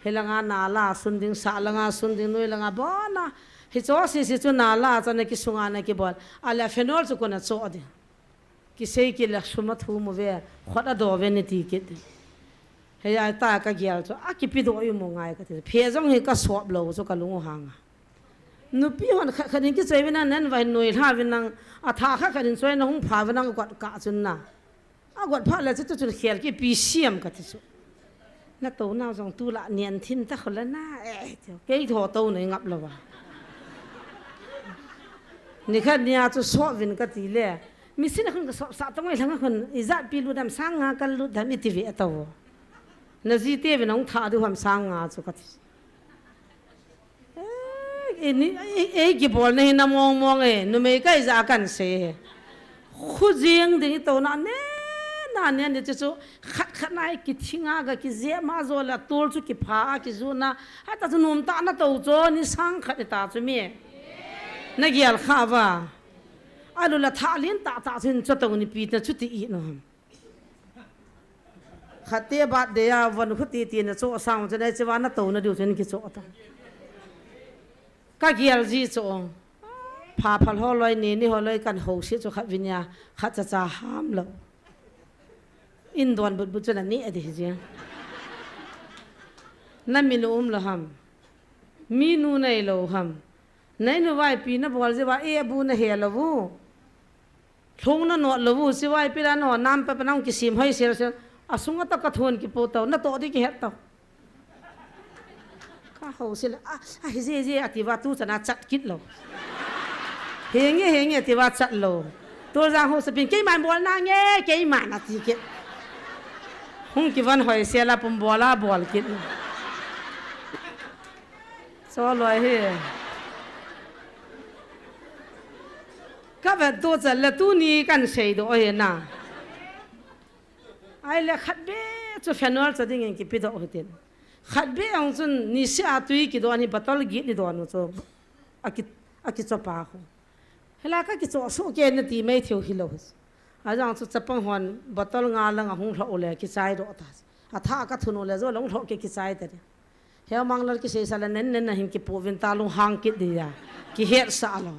เฮลังอานาลาสุนดิงสาลังอาสุนดิงนุยลังอาบ่นะฮิโจสิจุนาลาจันนักกิสุงานักกิบอลอะไรเฟนอลจุคนน่ะโจดิกิเซกิลักชุมาทูมเวขวดอดอเวนิตีกิดเฮียตากะเกียลโจอากิปิโดอยู่มงไงก็ที่เพียจงเฮก็สอบโลโจกะลุงหางนุปีวันขันกิจวินันนั้นไว้หน่วยท่าวินังอาทาข้าขันช่วยน้องพาวินังกอดกะจุนน่ะกอดพาแล้วจะจุดเขียนกี่ปีเสียมกันที่สุดนั่นโตน่าจงตุละเนียนทิมตะคนละหน้าเจ้าเกี่ยถอโตหน่อยงับละวะนี่แค่เนี่ยจะสอบวินกันทีเล่มิสินะคนก็สอบสาต้องไว้ทั้งคนอิจัดปีลุดดำสังงากันลุดดำอิติเวตโตนั่นสิเตวินังท่าดูความสังงาจุกันนี่กี่บอลนี่น้ำมองนุ่มก็จะกันเสียขุดยิงถึงตัวนั้นเนี่ยจะสู้ขัดนายกิทิ้งก็กิเสียมาโซละตัวจุกิพากิจูนะให้ตัดนุ่มตาหน้าตัวโจนี่สังขัดตาจุมีนักเกี่ยวข้าวอาลุละท่าเลี้ยนตาจุนจุดตรงนี้ปีนจุดที่อีน้องขัดเตี้ยบาดเดียวันขุดตีนโจสังจะได้จะว่าหน้าตัวนั่นดูจนกิโจตั้งก็เกี่ยวจีโจพาพัลหัวลอยนี่หัวลอยกันหกสิโจขัดวิญญาขัดจะห้ามเราอินดวนบุษนันนี่อดีตเจียนั่นมีนูละฮัมมีนูในโลฮัมในนูไว้ปีนับวันสิว่าบูนเฮลวูทงนั่นหนวดลวูสิว่าปีละหนวดน้ำไปเป็นน้องกิสิมให้เสียเสียอาสุงก็ตะกระทวนกิโปเตานั่นโตที่กิเหตเตา hầu xin là gì atiwa tu chana chặt kít lo henge atiwa chặt lo tôi ra hầu sepin cái màn bol na nghe cái màn ati kít hung kivan hoi xe là pum bola bol kít so loi he các bạn tôi giờ là tu ni cần xây đồ ấy na ai là khát bé cho phenol cho đi nghe kịp đó hết tiền khát bé ông chun ni sẽ tùy cái đó anh bắt đầu ghi đi đó nó cho akit cho pa ho hela cái cho số cái này thì mấy thiếu hi lo à rằng cho chấp hoàn bắt đầu ngà là ngà hung thọ le cái sai đó ta tha cái thun le rồi long thọ cái sai ta heo mang là cái sai sala nen na hin cái po vin ta long hang cái đi à cái hết sa lo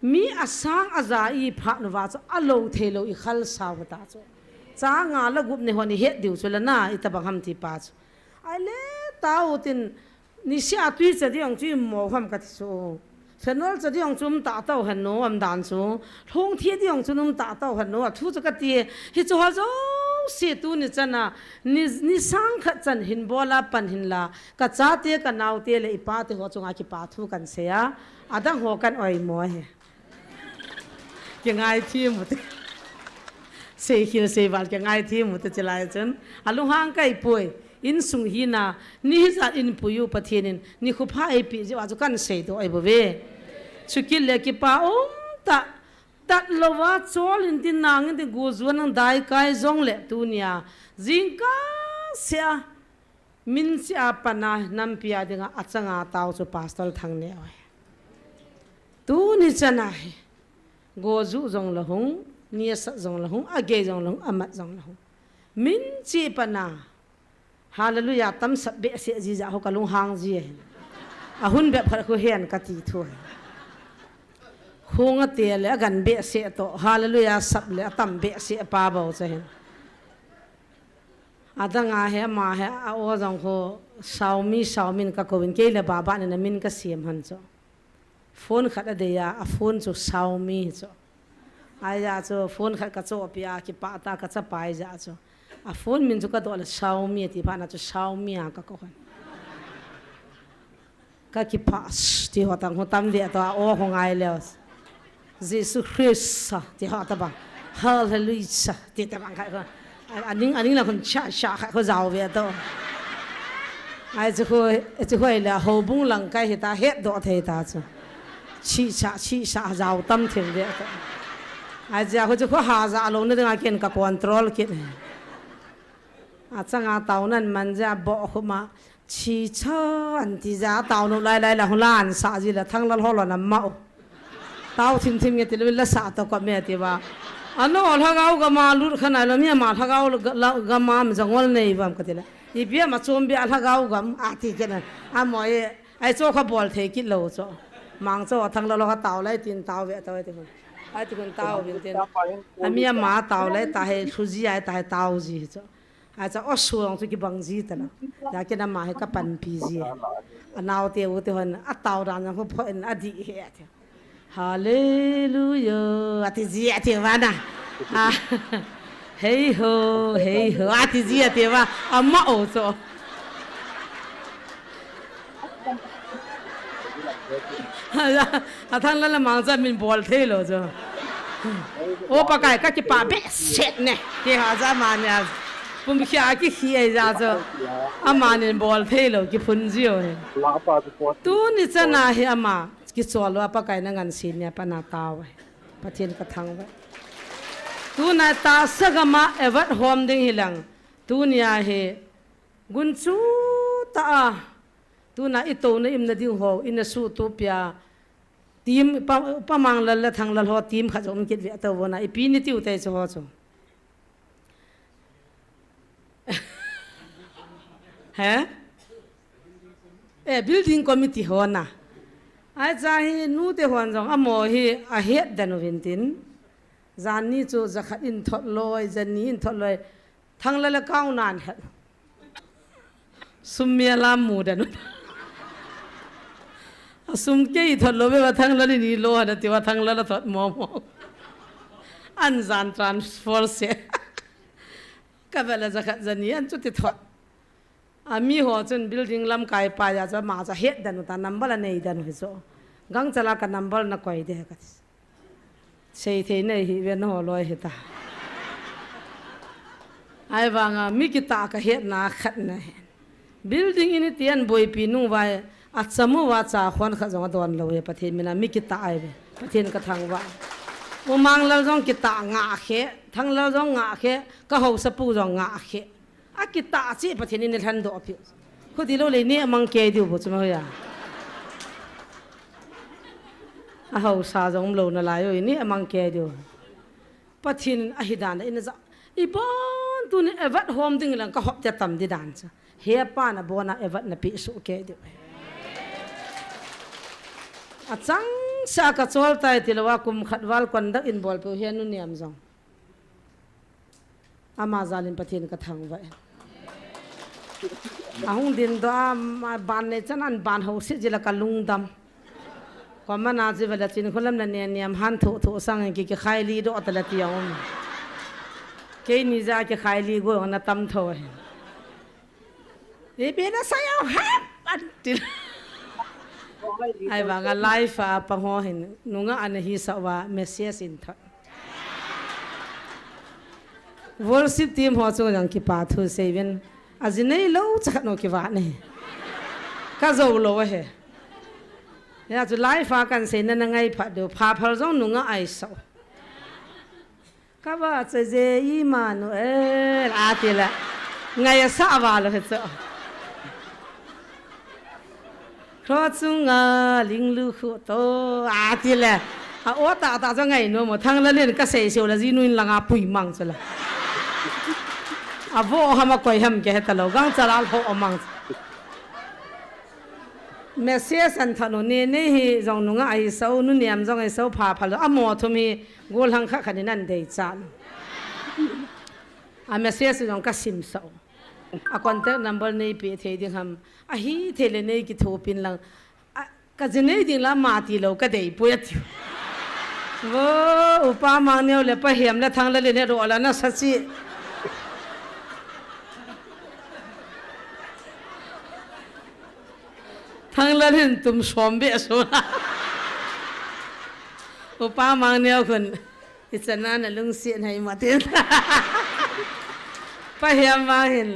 mi asang azai pha no wa cho alo thelo I khal sa wa ta cho cha nga la gup ne honi het diu chula na ita bang ham ti pa chu ai le tao tin ni sia tui cha diang chu mo ham ka so phenol cha diang chum ta tao han no am dan chu thong thie diang chunum ta tao han no thu chu ka ti hi chu ha zo se tu ni chana ni sang kha chan hin bola pan hin la ka cha te ka naw te le ipa te ho chunga ki pa thu kan se ya adang ho kan oi mo he cái ngay thi một xây khi xây vào cái ngay thi một cái lại chân alung hang cái bụi in sung hi na ni za in puyu pathianin ni khupa ai pi je wa kan sei do ai bove chukil le ki pa ta tat lowa chol in tin nang in gu zuan dai kai zong le tunia jingka sia min sia pana nam pia dinga achanga taw chu pastor thang ne oi tu ni chana go zu zong la hung nia sa zong la hung age zong la hung amat zong la hung min chi pana hallelujah tam sab be se ji za ho kalung hang ji a hun be phar ko hen ka ti thu khung te le gan be se to hallelujah sab le tam be se pa bo che hen adanga he ma he a o zong ko saumin ka ko win ke le ba ba ne min ka siam han cho phone khát ở đây à phone cho Xiaomi cho ai ra cho phone khát cái cho bia cái ba ta cái chấp bài ra cho à phone mình cho cái đó là Xiaomi thì phải là cho Xiaomi à cái con cái pass thì họ tam việt đó ô không ai了Jesus Christ thì họ ta bảo Hallelujah thì ta bảo cái anh là con chaเขาgiàu việt đó ai cho coi là hậu bung lăng cái thì ta hết đó thì ta cho chi sa giàu tâm thiền vậy ai giờ họ cho hà dạ luôn nên cái cái control cái à chẳng à tàu nên mình ra bỏ không mà chi cho anh thì ra tàu nó lại là không lan sa gì là thằng lăn ho là nằm mạo tàu thìm cái thì là sa tàu có mẹ thì ba anh nó thằng áo cái mà lút khăn này là mía mà thằng áo cái mà mình chẳng ngon này vậy cái là ý biết mà chôm biết thằng áo cái thì cái này mọi ai choเขาbol thế kít lâu cho mang cho thằng lo tàu lấy tiền tàu vậy tàu thì ai thì con tàu vậy tiền anh mía mà tàu lấy tại suy ai tại tàu gì cho ai cho xuống cho cái bằng gì thế nào ya cái nào mà cái pan pi gì anh nào tiêu thì hơn tàu ra nó không phải anh đi hết Hallelujah thì gì thì vậy nè hey ho thì gì thì vậy mà ổ cho thằng là mang ra mình bol thế rồi chứ ô bà cái bà bé sét nè thì họ ra mà nè bùm kia cái kia ra chứ mà nên bol thế rồi cái phun gì rồi tu ni chân à hi mà cái số lo bà cái nó ngăn xin nè bà na tao bà thiên cái thằng vậy tu na ta sagama evet hom ding hilang tu nia he gunchu ta tu na ito na im na ding ho in su tu pia team pa mang la thang la ho team kha jom kit ve to wona ipi ni tiu te cho cho ha building committee ho na ai cha hi nu te hon jong amo hi a het dan vintin zani chu zakhat in thot loi zani in thot loi thang la kaung nan het sumya lam mu dan sum ke thot lo be thang la ni lo na ti wa thang la thot mo an zan transfer se ka bela zakhat zani an chu ti thot mi ho chun building lam kai pa ya cha ma cha het dan ta number nei dan hi so gang chala ka number na koi de ka sei the nei hi ven ho loi hi ta ai wanga mi ki ta ka het na khat na building in tian boy pi nu vai a chamu wa cha khwan kha jong don lo e pathin mina mi ki ta ai pathin ka thang wa mo mang lo jong ki ta nga khe thang lo jong nga khe ka ho sa pu jong nga khe a ki ta chi pathin in than do pi khu ti lo le ni mang ke diu bo chuma ya a ho sa jong lo na la yo ni mang ke diu pathin a hi dan in za I bon tu ni evat hom ding lang ka hop te tam di dan cha he pa na bona evat na pi su ke diu a chang sa ka chol tai tilwa kum khatwal kon dak in bol pe hian nu niam jong ama zalin pathin ka thang wa ahung din da ban ne chanan ban ho si jila ka lungdam ko mana ji wala chin kholam na ne niam han tho tho sang ki khai li do atala ti yom ke ni za ki khai li go na tam tho e be na sa yo ha atil ai ba ga life a pa ho hin nunga an hi sa wa message in tha worship team ho chu jang ki pa thu seven azinei lo cha no ki wa ne ka zo lo he ya chu life a kan se na ngai pha do pha phal jong nunga ai so ka ba che je Emmanuel atila ngai sa wa lo he cho kho chunga linglu khu to atila a o ta ta cho ngai no mo thang la len ka se se la ji nuin langa pui mang chala a vo hama koi ham ke ta lo gang chalal ho omang message an thano ne ne hi jong nunga ai so nu niam jong ai so pha phalo a mo thumi gol hang kha khani nan dei chan a message jong ka sim so a contact number nei pe the ding ham a hi thele nei ki tho pin lang ka jene ding la ma ti lo ka dei pu ya ti wo upa mang ne le pa hiam la thang la le ne ro la na sa chi thang la len tum som be so na upa mang ne khun ichana na lung sien hai ma ten pa hiam ma hin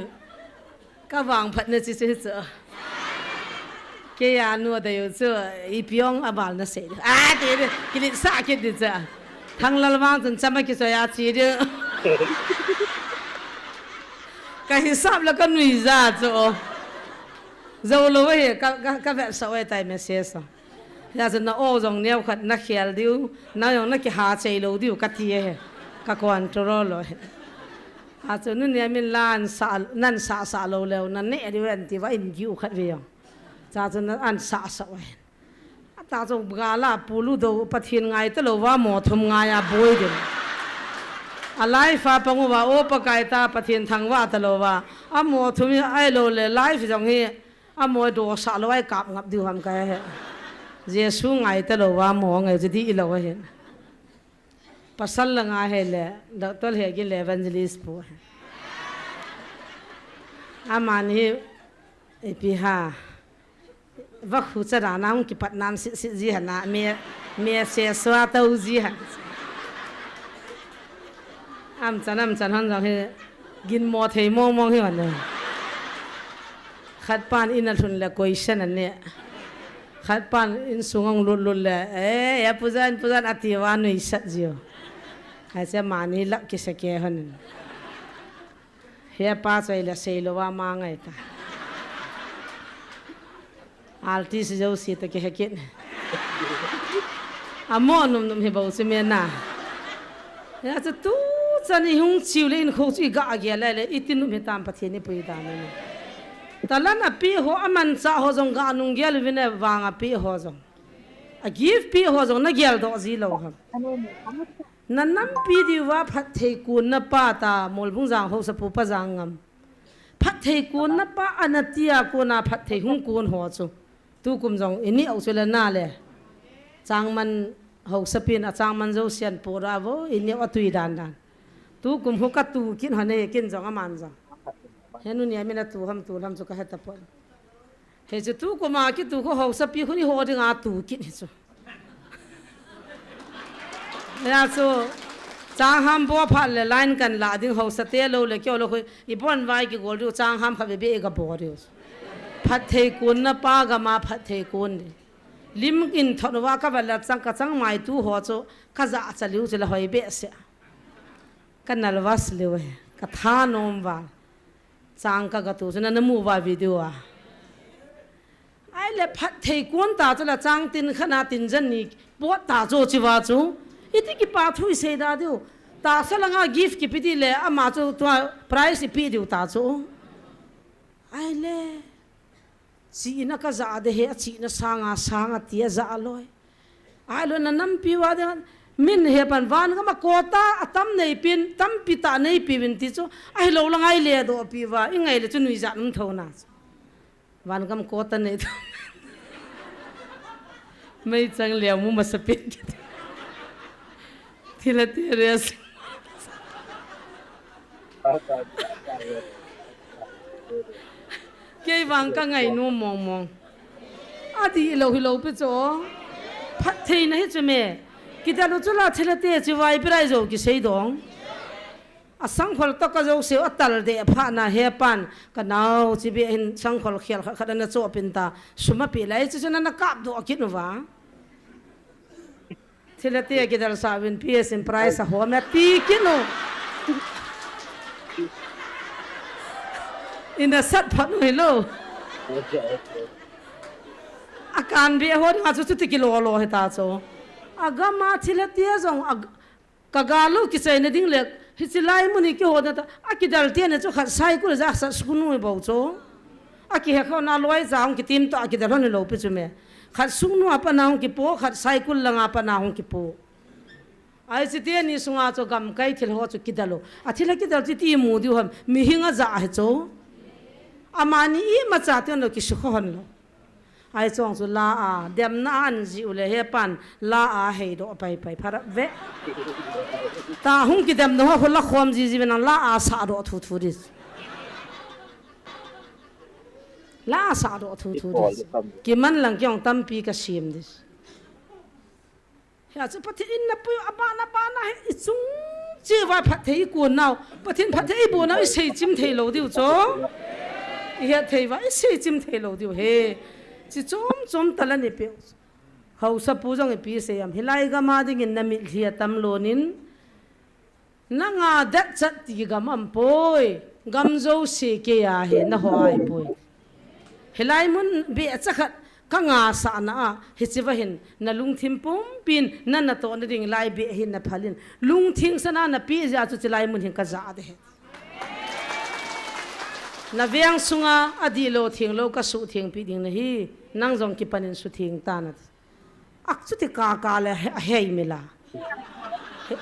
ka wang phat na chi chi cho ke ya nu da yo cho I pyong abal na se a ti ki li sa ki di cha thang la wang chun chama ki so ya chi de ka hisab la ka nui za cho zo lo we ka ve sa we tai me se sa ya zan na o jong neu khat na khial diu na yong na ki ha chei lo diu ka ti he ka control lo he a chu nu ne min lan sa nan sa lo le nan ne ri wen ti wa in giu khat ve yong cha chu na an sa we a ta chu ga la pu lu do pathin ngai ta lo wa mo thum nga ya boi de a life fa pangu wa o pa kai ta pathin thang wa ta lo wa a mo thum ai lo le life jong hi a mo do sa lo ai kap ngap diu ham ka he jesu ngai ta lo wa mo ngai ji di lo he pasal la nga he le doctor he gi evangelist pu a man hi epi ha va khu cha ra nam ki pat nam si ji hana me se swa ta u ji ha am chan han jang he gin mo thei mong hi wan ne khat pan in a thun le question an ne khat pan in sungong lul le ya pujan ati wa nui sat jio hai se mani la ki se ke han he pa chai la sei lo wa ma ngai ta alti se jo si ta ke hekin amo num he bo se me na ya cha tu chani hung chiu le in kho chi ga ge la le itin num he tam pathe ni pui da ne talan a pi ho aman cha ho jong ga nung gel vine wanga pi ho jong a give pi ho jong na gel do ji lo ham nanam pi di wa phat thei kun na pa ta mol bung jang ho sa pu pa jang ngam phat thei kun na pa anatia ko na phat thei hung kun ho chu tu kum jong ini au chela na le chang man ho sa pin a chang man jo sian pu ra vo ini wa tui dan tu kum ho ka tu kin hane kin jong aman jong he nu ni mina tu ham chu ka heta pon he chu tu ko ma ki tu ko ho sa pi khuni ho de nga tu ki ni chu ya chu chang ham bo pha le line kan la ding ho sa te lo le kyo lo khoi I bon vai ki gol ru chang ham kha be ga bo de phat thei kun na pa ga ma phat thei kun lim in thonwa ka bala chang ka chang mai tu ho chu ka za chaliu chela hoi be se kan nalwas lewe ka tha nom wa chang ka ga tu chana namu wa video a ai le phat thei kun ta chela chang tin khana tin jan ni bo ta zo chi wa chu iti ki pa thui se da du ta salanga gift ki pidi le ama chu to price pi du ta chu ai le chi na ka za de he chi na sanga tia za loi ai lo na nam pi wa de min he pan van ga ma kota atam nei pin tam pita nei pi win ti chu ai lo langai le do pi wa I ngai le chu nui za num thona van gam kota nei to mai chang le mu ma sapin thila te res cái vàng cả ngày nu mong mong à thì lâu bây giờ phát thấy này chứ mẹ kita lu chula thela te chi vai prai zo ki sei dong a sangkhol to ka zo se atal de pha na he pan ka nau chi be hin sangkhol khel kha na cho pin ta suma pi lai chi na kap do ki nu wa thela te ki dal sa win ps in price a ho na ti ki nu in a sat phat nu lo akan be ho nga chu ti ki lo he ta cho agama thila tia zong kagalo ki sai na ding le hichilai muni ki hoda ta akidal tia na chu khat sai ku za sa skunu bo cho aki he kho na loi zaung ki tim to akidal hon lo pi chu me khat sungnu apa na hong ki po khat sai kul langa pa na hong ki po ai chi tia ni sunga cho gam kai thil ho chu kidalo athila kidal chi ti mu di hom mi hinga za he cho amani I ma cha te no ki su hon lo ai chong su la a dem na an ji ule he pan la a he do pai phara ve ta hung ki dem no ho la khom ji ben la a sa do thu dis la sa do thu dis ki man lang kyong tam pi ka sim dis ya chu pathi in na pu abana bana he chung chi wa phathei ku nau pathin phathei bu na sei chim thei lo diu cho ya thei wa sei chim thei lo diu he chỉ chom tala ni pe hau sa pu jong pi se am hilai ga ma ding in na mi thia tam lonin na nga dat chat ti ga mam poi gam zo se ke ya he na hoi poi hilai mun be chakhat ka nga sa na hi chiwa hin na lung thim pum pin na to na ding lai be hin na phalin lung thing sana na pi ja chu chilai mun hin ka za de na viang sunga adilo thing lo ka su thing pi ding na hi nang jong ki panin su thing ta na ak chu ti ka le hei mila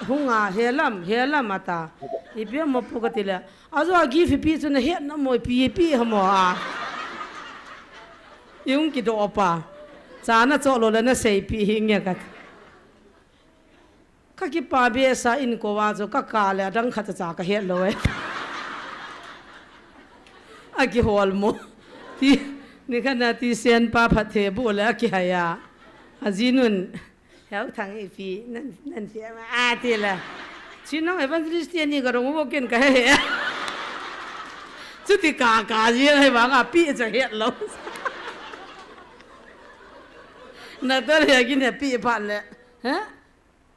hunga helam ata I pe mo pu ka ti la azo gi fi pi chu na he na mo pi ha mo a yung ki do pa cha na cho lo la na sei pi hi nge ka ki pa be sa in ko wa zo ka le dang kha cha ka he lo e aki hol mo ti ni khana ti sen pa phathe bu la ki haya ajinun hau thang I pi nan sia ma a ti la chinong evangelist ni ga rong bo ken ka he chu ti ka ji hai ba ga pi cha he lo na ta le gi ne pi pa le ha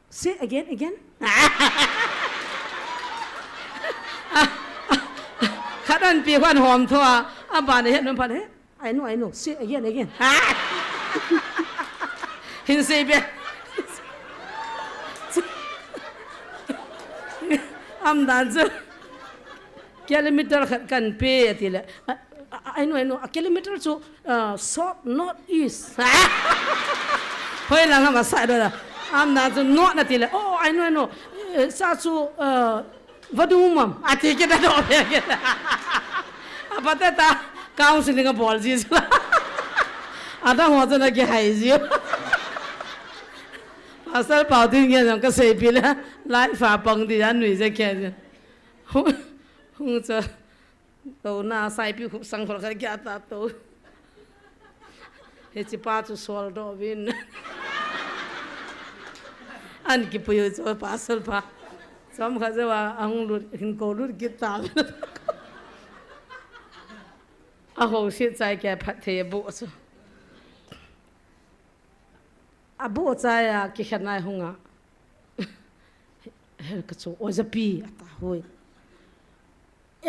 say again khadon pi hwan hom thoa aban he non phan he I know say again hin say be am dan zo kilometer kan pe atila I know a kilometer to south north east hoi la ma sai do am dan zo north atila oh I know sa chu vadumam ati kita do pe kita apa ta counseling bol ji ada ho to na ki hai ji asal pau tin ge jang ka sei pi la lai fa pang di an nui je ke hung cho tàu na sai pi khúc sang khol khai kia ta tàu he chi pa chu sol do win an ki puyo cho pa sol pa som kha jawa ang lut hin ko lut ki ta a ho shi chai ke phat the bu so a bu chai a ki khanai hunga he ka chu o za pi ata hoi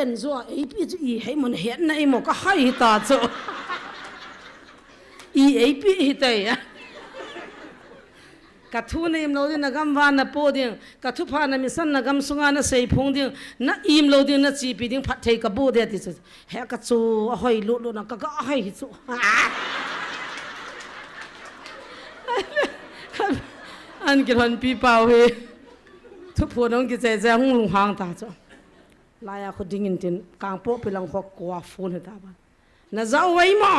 en zo ai pi chu I hei mon het nai mo ka hai ta chu I ai pi hi tai ya ka thu na im lo din na gam van na po ding ka thu pha na mi san na gam sunga na sei phung ding na im lo ding na chi pi ding phat thei ka bu de ti chu he ka chu a hoi lu lu na ka ka hai chu an ki hon pi pau he thu phu nong ki che che hung lung hang ta chu la ya khu ding in tin kang po pi lang ho kwa phun he ta ba na zau wai mo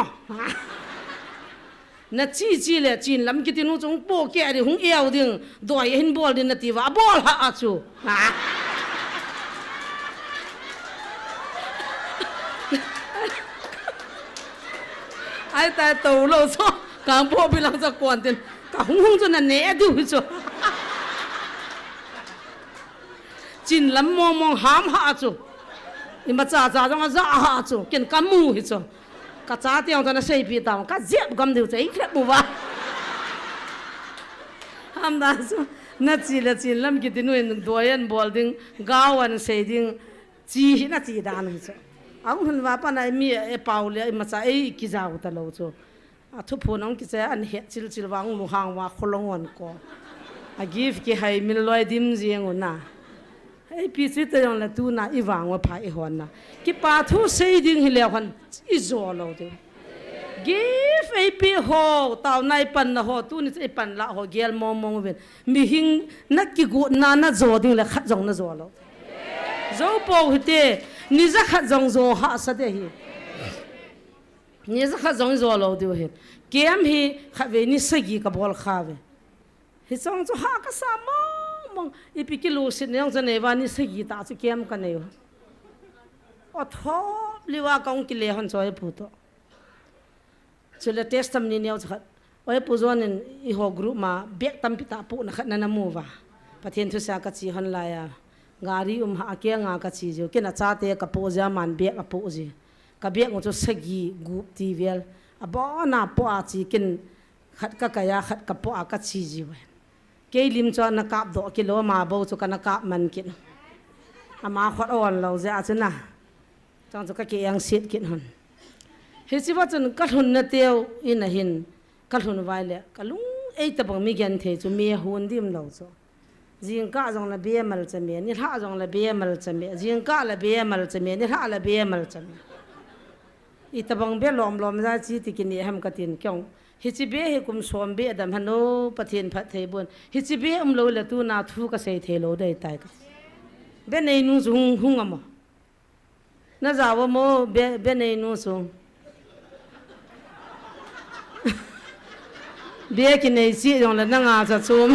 na chi chi le chin lam ki tinu chung po ke ri hung eo ding doi hin bol din na ti wa bol ha a chu ai ta to lo so kang po pi lang sa kwan tin ka hung hung chu na ne du chu chin lam mo mo ham ha chu I ma cha cha jong za ha chu ken kam mu hi chu ka cha tiang ta na sei pi ta ka zep gam du chei khle bu wa ham da chu na chi la chin lam ki tinu in doyan bol ding gawan sei ding chi hi na chi dan hi chu ang hun wa pa nai mi e pau le ma cha e ki za u ta lo chu a thu phu nong ki che an he chil chil wang lu hang wa kholong on ko a give ki hai mil loi dim jeng una ai pi chi te yong la tu na I wang wa phai hon na ki pa thu sei ding hi le hon I zo lo de give ai pi ho taw nai pan na ho tu ni ai pan la ho gel mo mo ven mi hing na ki gu na na zo ding le khat jong na zo lo zo po hi te ni za khat jong zo ha sa de hi ni za khat jong zo lo de hi kem hi kha ve ni sa gi ka bol kha ve hi chong cho ha ka sa mo mong ipiki lu sit ne jong ne wa ni sa gi ta chu kem ka ne o tho liwa kong ki le hon choi pu to chule test tam ni neu khat oi pu zon in I ho group ma bek tam pita pu na khat na na mu wa pathian thu sa ka chi hon la ya gari ha ke nga ka chi jo ke na cha te ka po ja man bek a pu ji ka bek ngo chu sagi gup ti vel a bo na po a chi kin khat ka ya khat ka po a ka chi ji wa ke lim cho na kap do ki lo ma bo chu ka na kap man kin ama khot on lo ja chu na chang chu ka ke yang sit kin hon he chi wa chun ka hun na teu in a hin ka hun vai le ka lung ei ta bang mi gen the chu me hun dim lo chu jing ka jong la be mal cha me ni ha jong la be mal cha me jing ka la be mal cha me ni ha la be mal cha me I ta bang be lom lom za chi ti kin ni ham ka tin kyong hi chi be he kum som be dam hano pathin phat thei bun hi chi be lo la tu na thu ka sei the lo dai tai ka be nei nu hung hung am na za wa mo be nei nu so be ki nei si jong la na nga cha chum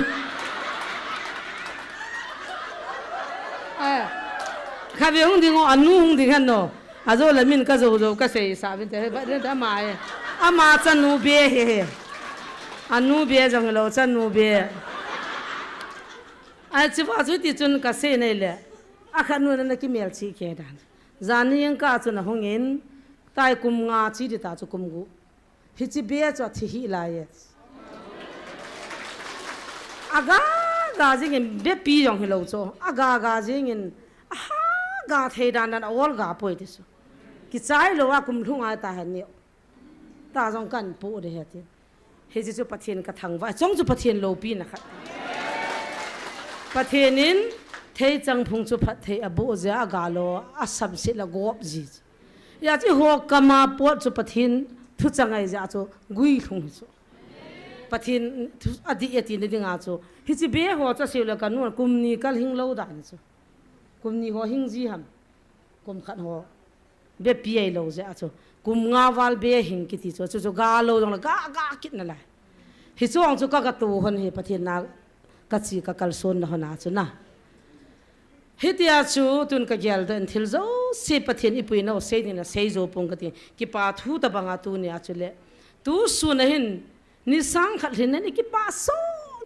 kha be hung ding anu hung ding han no a zo la min ka zo zo ka sei sa bin te ba de da ma e a ma chan nu be he anu be jong lo chan nu be a chi wa zu ti chun ka se nei le a khan nu na ki mel chi ke dan zani yang ka chun hong in tai kum nga chi di ta chu kum gu hi chi be cho thi hi la ye aga ga jing in be pi jong lo cho aga ga jing in ha ga thei dan dan all ga poi ti su ki chai lo wa kum thunga ta han ni ta jong kan pu de he ti he ji chu pathian ka thang wa chong chu pathian lo pi na khat pathian in thei chang phung chu phat thei abu ja ga lo asam se la gop ji ya chi ho kama po chu pathian thu changai ja chu gui thung chu pathian adi ati ni dinga chu hi chi be ho cha se la kan nu kum ni kal hing lo dan chu kum ni ho hing ji ham kum khat ho be pi ai lo ja chu kum nga wal be hing ki ti chu chu ga lo dong la ga kit na la hi chuang chu ka tu hon he pathian na ka chi ka kal son na hona chu na hitia chu tun ka gyal den thil zo se pathian ipui no se dina sei zo pong ka ti ki pa thu ta banga tu ni achule tu su na hin ni sang khat hin ni ki pa so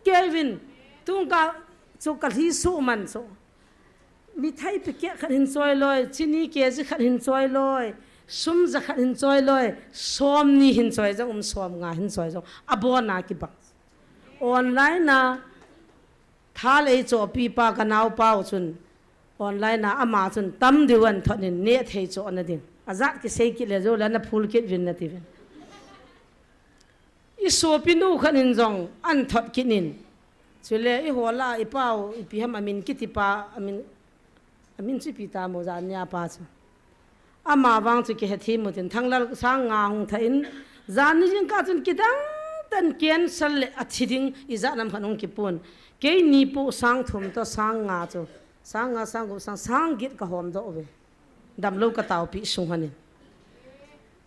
kevin tung ka chu ka hi su man so mi thai pe ke khat hin choi loi chini ke ji khat hin choi loi sum za khat hin choi loi som ni hin choi jong som nga hin choi jong abona ki ba online na thal ei cho pi pa ka nau pau chun online na ama chun tam diwan thonin ne thei cho na din azat ki sei ki le zo la na phul ki vin na ti vin i so pi nu khanin jong an thot kinin chule i hola i pau i pi ham amin ki ti pa amin chi pi ta mo za nya pa chu ama wang chu ki he thi mu tin thanglal sang nga hung thain zan ni jing ka chun ki dang tan cancel le athiding i za nam khanung ki pun ke ni pu sang thum to sang nga chu sang nga sang go sang git ka hom do we dam lo ka taw pi sung hanin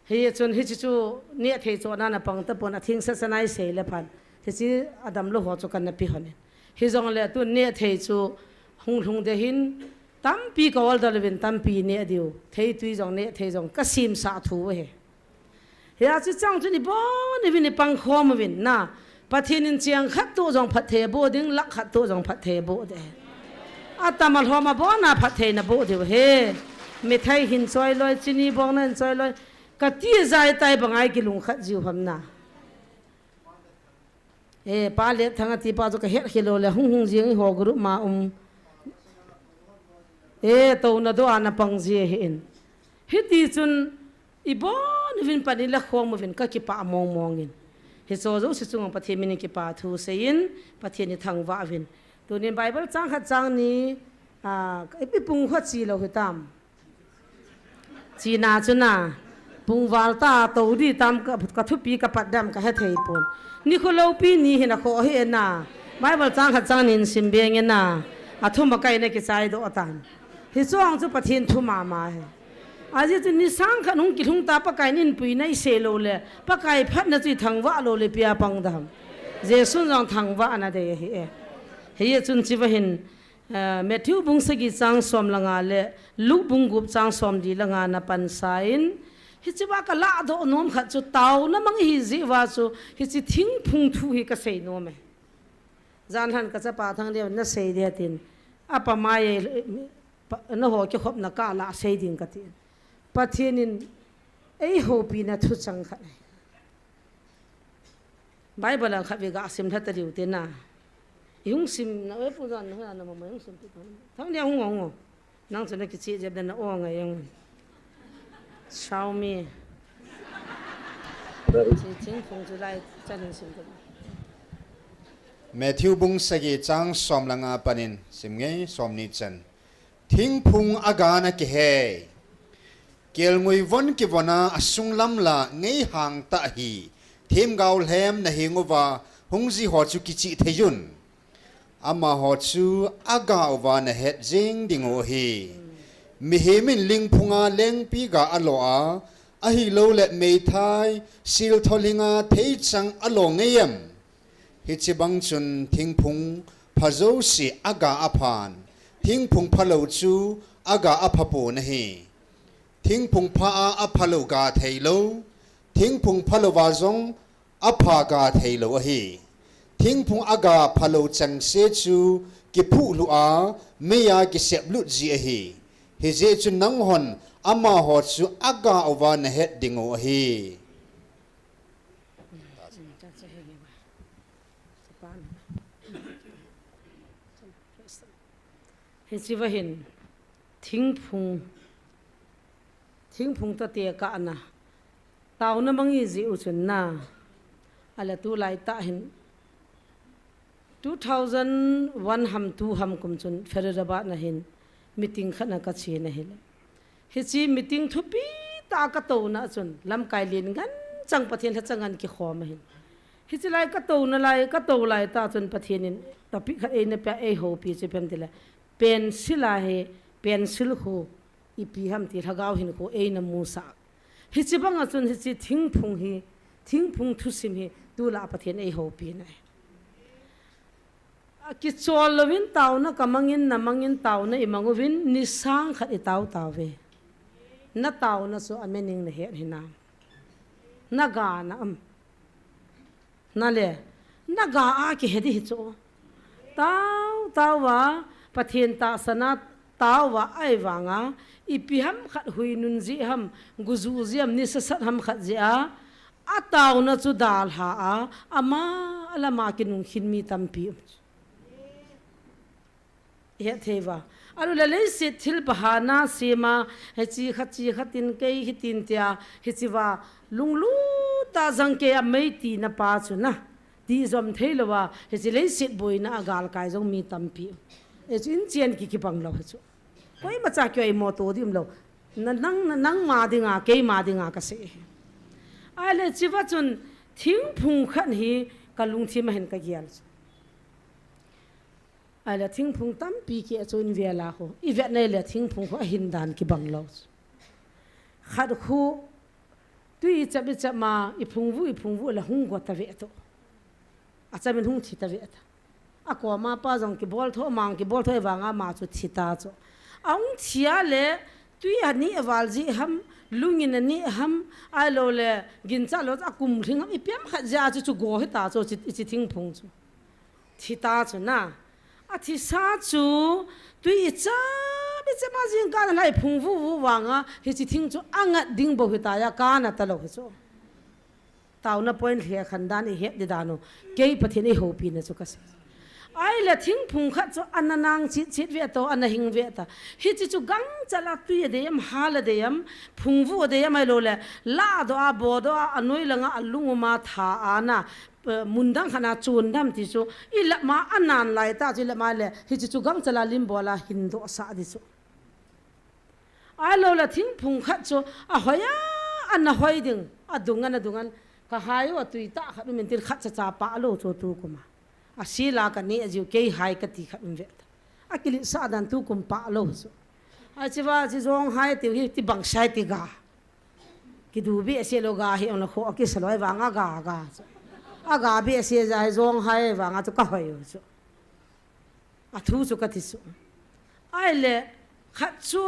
he chun hi chu ne thei cho na na pang ta pon a thing sa sanai se le phan he chi adam lo ho chu kan na pi hanin hi jong le tu ne thei chu hung de hin tam pi ka wal dal vin tam pi ne diu thei tui jong ne thei jong ka sim sa thu he he a chu chang chu ni bo ni vin ni pang khom vin na pathin in chiang khat tu jong phat the bo ding lak khat tu jong phat the bo de atamal homa bo na phat the na bo de he mi thai hin choi loi chini bong na choi loi ka ti zai tai bangai ki lung khat jiu ham na e pa le thanga ti pa jo ka het khilo le hung jing ho guru ma e to na do ana pang je hin hiti chun i bon vin pa ni la khom vin ka ki pa mong mongin he so zo si chung pathe min ki pa thu sein pathe ni thangwa vin tu ni bible chang khat chang ni pi pung kha chi lo hitam chi na chuna pung wal ta to di tam ka thu pi ka pat dam ka he thei pon ni kho lo pi ni he na kho he na bible chang khat chang nin sim beng na athu ma kai ne ki chai do atan hi chuang chu pathin thu ma ma he aji chu ni sang khan hung ki hung ta pa kai nin pui nai se lo le pa kai phat na chi thangwa lo le pia pang dam je sun jong thangwa na de he chun chi wa hin Matthew bung se gi chang som langa le lu bung gup chang som di langa na pan sain hi chi wa ka la do nom khat chu taw na mang hi ji wa chu hi chi thing phung thu hi ka sei no me zan han ka cha pa thang de na sei de tin apa mai na ho ke khop na ka la sei ding ka tin pathianin ei ho pi na thu chang kha bible ang khabi ga sim tha tariu te na yung sim na e pu jan na na ma yung sim ti thang dia hung hung nang chana ki chi je na o nga yung Xiaomi chi ching phung chu lai chan sim ko Matthew bung sagi chang som langa panin sim nge som ni chan thing phung aga na ki he kel ngui von ki vona asung lam la ngei hang ta hi them gaul hem na hingowa hungji ho chu ki chi theyun ama ho chu aga owa na het jing dingo hi mi he min ling phunga leng pi ga alo a hi lo le mei thai sil tholinga thei chang alo ngeyam hi chi bang chun thing phung phazo si aga aphan thing phung phalo chu aga aphapo na hi thing phung pha a phalo ga theilo thing phung phalo wa zong apha ga theilo hi thing phung aga phalo chang se chu ki phu lu a meya ki sep lu ji hi he je chu nang hon ama ho chu aga owa na het dingo hi he chi wa hin thing phung ta te ka na taw na mangi ji u chun na ala tu lai ta hin 2001 ham tu ham kum chun feraba na hin meeting khana ka chi na hil hi chi meeting thupi ta ka to na chun lam kai lin gan chang pathian tha changan ki khom hin hi chi lai ka to na lai ka to lai ta chun pathianin topic kha e na pa e ho pi che pem tila pencil a he pencil ho ipi ham ti thagaw hin ko e na mu sa hi chi bang chun hi chi thing phung thu sim hi tu la pathian e ho pi na ki chol lovin taw na kamangin na mangin taw na imangovin ni sang khat itaw tawe na taw na so amening na het hinam na ga na na le na ga a ki hedi hi cho taw wa pathian ta sana taw wa ai wanga ipiham khat huinun ji ham guzu jiam ni sa sat ham khat ja ataw na chu dal ha a ama alama kinung hinmi tampi he theva alu la le sit thil bahana sema he chi khatin kei hitin tia he chiwa lunglu ta jangke a meiti na pa chu na ti zom theilowa he chi le sit boina agal kai jong mi tampi e chin chen ki pang lo chu koi macha kyoi mo to dim lo nang ma dinga ke ma dinga ka se ale chiwa chun thing phung khan hi kalung thi ma hen ka gial ale thing phung tam pi ki chun vela ho i vet nei le thing phung ho hin dan ki bang lo khat khu tui chabi chama i phung vu la hung go ta ve to a chamin hung thi ta ve ta a ko ma pa jong ki bol tho mang ki bol tho wanga ma chu thi ta chu aung thia le tui ani awal ji ham lungin ani ham ai lo le gin cha lo a kum thing am i piam kha ja chu go he ta chu chi thing phung chu thi ta chu na a thi sa chu tui cha bi cha ma jing ka lai phung vu wanga he chi thing chu anga ding bo he ta ya ka na ta lo he chu taw na point he khandan i he de dano ke pathin e ho pi na chu ka se ai la thing phung kha chu ananang chit ve to anahing ve ta hi chi chu gang chala tu ye de yam hala de yam phung vu de yam ai lo le la do a bo do anoi langa alungu ma tha ana mundang khana chun dam ti chu i la ma anan lai ta chi la ma le hi chi chu gang chala lim bola hindo sa di chu ai lo la thing phung kha chu a hoya ana hoi ding adungan ka hayo atui ta khadu min tir khat cha pa lo chu tu kuma asila ka ni ajiu ke hai ka ti khat vet akili sa dan tu kum pa lo so a chiwa chi zong hai ti hi ti bang sai ti ga ki du bi se lo ga hi on kho ki saloi wanga ga a ga bi se ja hi zong hai wanga tu ka hoyo so a thu chu ka ti so ai le khat chu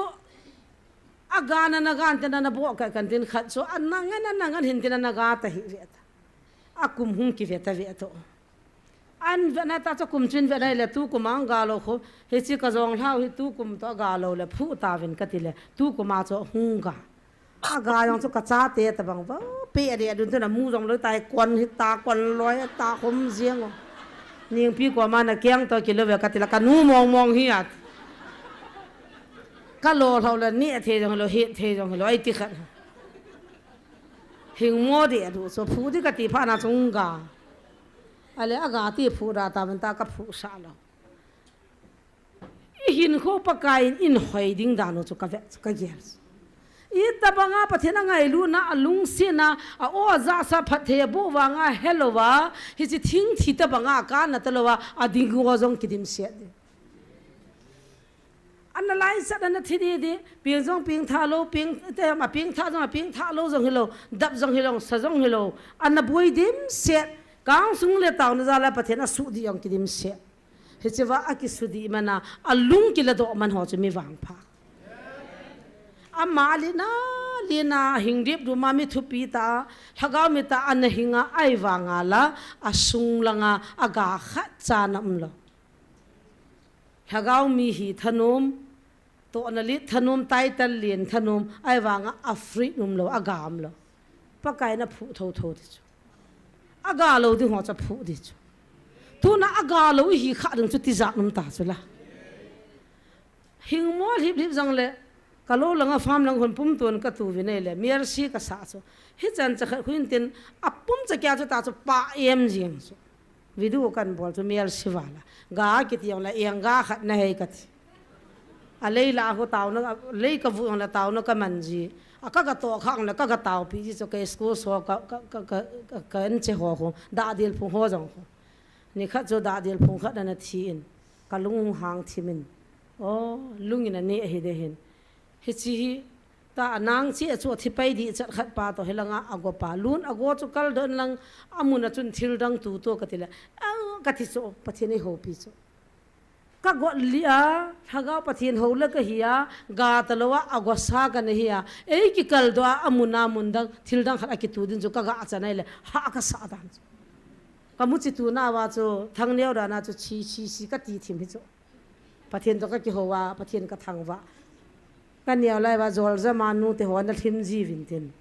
agana na gan tan na bo ka kan tin khat chu anangan hin tin na ga ta hi vet akum hum ki vet to an vena ta cho kum chin vena le tu kumang ga lo kho he chi ka jong hlau hi tu kum to ga lo le phu ta vin ka ti le tu kuma cho hung ga a ga yong cho ka cha te ta bang ba pe de dun tu na mu jong lo tai kon hi ta kon loi ta khom jiang ning pi ko ma na kyang to ki lo ve ka ti la ka nu mong hi at ka lo thau le ni the jong lo he the jong lo ai ti khat hing mo de du so phu di ka ti pha na chung ga ale aga ti phu ra ta man ta ka phu sa lo i hin kho pa kai in hoi ding da no chu ka ve ka yes i ta banga pathena ngai lu na alung si na a o za sa phathe bu wa nga hello wa hi chi thing thi ta banga ka na ta lo wa a ding go jong ki dim se de analyze na thi de ping jong ping tha lo ping te ma ping tha lo jong hello dap jong hello sa jong hello an na boi dim se kang sung le taw na zala pathena su di yong kidim se he chewa aki su di mana alung ki la do man ho chumi wang pha amali na lina hingdip du mami thupi ta thagaw mi ta an hinga ai wanga la asung langa aga kha chanam lo thagaw mi hi thanom to anali thanom title lien thanom ai wanga afri num lo agam lo pakai na phu tho di aga lo di ho cha phu di chu tu na aga lo hi kha ding chu ti za num ta chu la hing mo hip jang le ka lo langa farm lang hon pum ton ka tu vi nei le mer si ka sa chu hi chan cha khuin tin apum cha kya chu ta chu pa em jing chu video kan bol chu mer si wala ga ki ti la eng ga khat na hei ka thi a lei la ho taw na lei ka vu la taw na ka man ji akaga to khang la kaga taw pi ji so ke school so ka en che ho da dil phu ho jong ni kha cho da dil phu kha na thi in ka lung hang thimin o lungin ani hi de hin hi chi ta anang chi chu thi pai di chat khat pa to helanga ago pa lun ago chu kal don lang amuna chun thil dang tu to ka tila ka thi so pathini ho pi so ka got lia thaga pathin hola ka hiya ga talowa agosa ka ne hiya ei ki kal do amuna mundang thildang khala ki tudin jo ka ga chanai le ha ka sa dan ka mu chi tu na wa cho thang neu da na cho chi si ka ti thim hi cho pathin to ka ki howa pathin ka thangwa ka neu lai wa zol za manu te hon na thim ji vin tin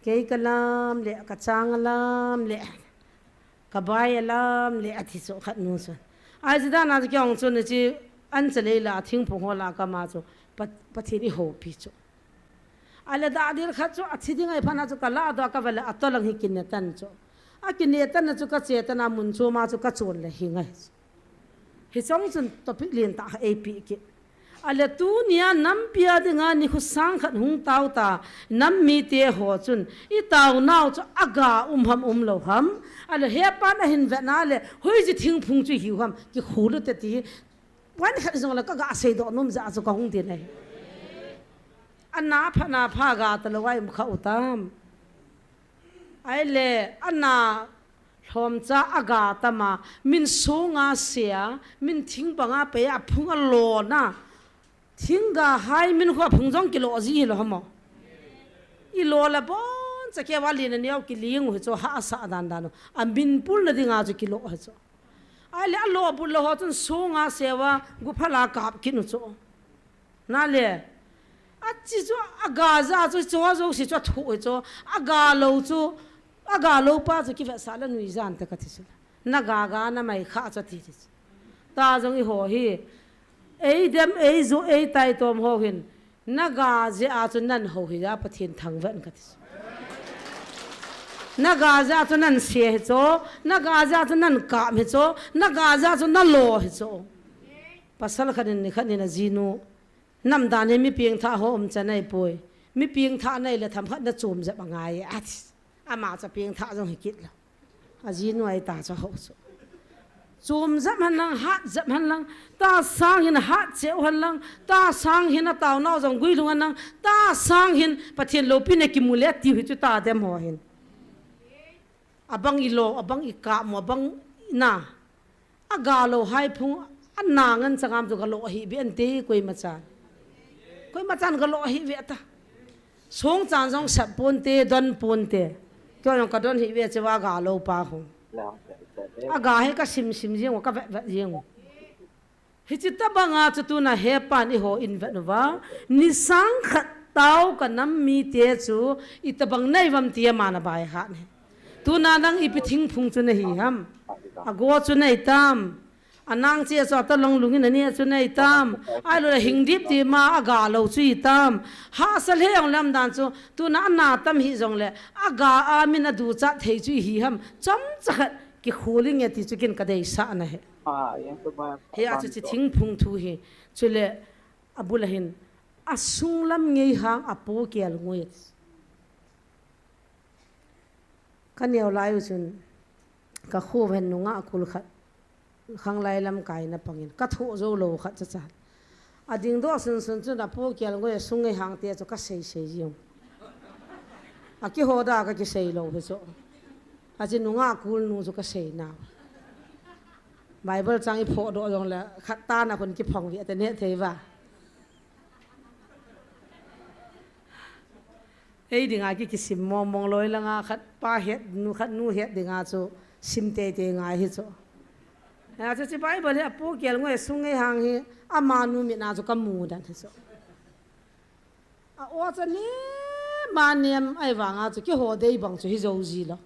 ke kalam le ka changalam le ka bai alam le athi so khat nu so ai zida na kyong chu ne chi an chale la thing phu ho la ka ma chu pathini ho pi chu ala da dir kha chu athi ding ai phana chu kala da ka wala atolang hi kin tan chu a kin ne tan chu ka chetana mun chu ma chu ka chon le hi ngai hi chong chun topic lien ta ap ki ala tu nia nam pia dinga ni khu sang khat hung tau ta nam mi te ho chun I tau nau chu aga ham lo ham ala he pa na hin ve na le hoi ji thing phung chu hi ham ki khulu te ti wan khat zong la ka ga sei do num za chu ka hung ti nei anna pha ga ta lo wai mu kha utam ai le anna thom cha aga ta ma min so nga sia min thing banga pe a phung a lo na thingga hai min kho phung jong kilo ji lo hamo I lo la bon cha ke wali na niau ki ling ho cho ha sa dan dan am bin pul na dinga chu kilo ha cho ai le lo bul lo ho chun so nga sewa gu phala kap ki nu cho na le a chi cho aga za cho zo si cho thu cho aga lo pa chu ki va sa la nui zan ta ka thi na ga na mai kha cho thi ta jong I ho hi ei dem ei zo ei tai tom ho hin na ga je a chu nan ho hi ya pathin thang wan ka thi na ga za chu nan se he cho na ga za chu nan ka me cho na ga za chu na lo he cho pasal khanin ni khanin na jinu nam da ne mi pieng tha ho chanai poi mi pieng tha nei le tham khat na chum ja bangai ama cha pieng tha jong hi kit la a jinu ai ta cha ho cho chum zam han lang hat zam han lang ta sang hin hat cheu han lang ta sang hin taw nau jong gui lung han lang ta sang hin pathin lo pi ne ki mule ti hu chu ta dem ho hin abang I lo abang I ka mo abang na aga lo hai phung anna ngan changam chu ga lo hi bi an te koi machan ga lo hi ve ta song chan jong sap pon te don pon te kyo jong ka don hi ve chewa ga lo pa hong aga he ka sim jeng ka va jeng hi chi ta banga chu tu na he pan I ho in va no wa ni sang khat tau ka nam mi te chu I ta bang nei vam ti ma na bai ha ne tu na nang I pi thing phung chu na hi ham ago chu nei tam anang che so ta long lungin ani chu nei tam ai lo hing dip ti ma aga lo chu I tam ha sal he ong lam dan chu tu na tam hi jong le aga a min a du cha thei chu hi ham chom cha ki kholing ya ti chu kin ka dei sa na he he a chu chi thing phung thu hi chule abul hin asung lam ngei hang apo kel ngoi kan yau lai chun ka khu ven nunga kul khat khang lai lam kai na pangin ka thu zo lo khat cha cha ading do sun chu na po kel ngoi sung ngei hang te chu ka sei jing a ki ho da ka ki sei lo he so a chi nunga kul nu chu ka sei na Bible chang I pho do jong la khat ta na kon ki phong wi te ne thei wa ei dinga ki sim mong loi la nga khat pa het nu khat nu het dinga chu sim te nga hi chu a chu chi Bible a po kel ngoi sung ngei hang hi ama nu mi na chu ka mu dan so a o cha ni ma niam ai wa nga chu ki ho dei bang chu hi zo ji lo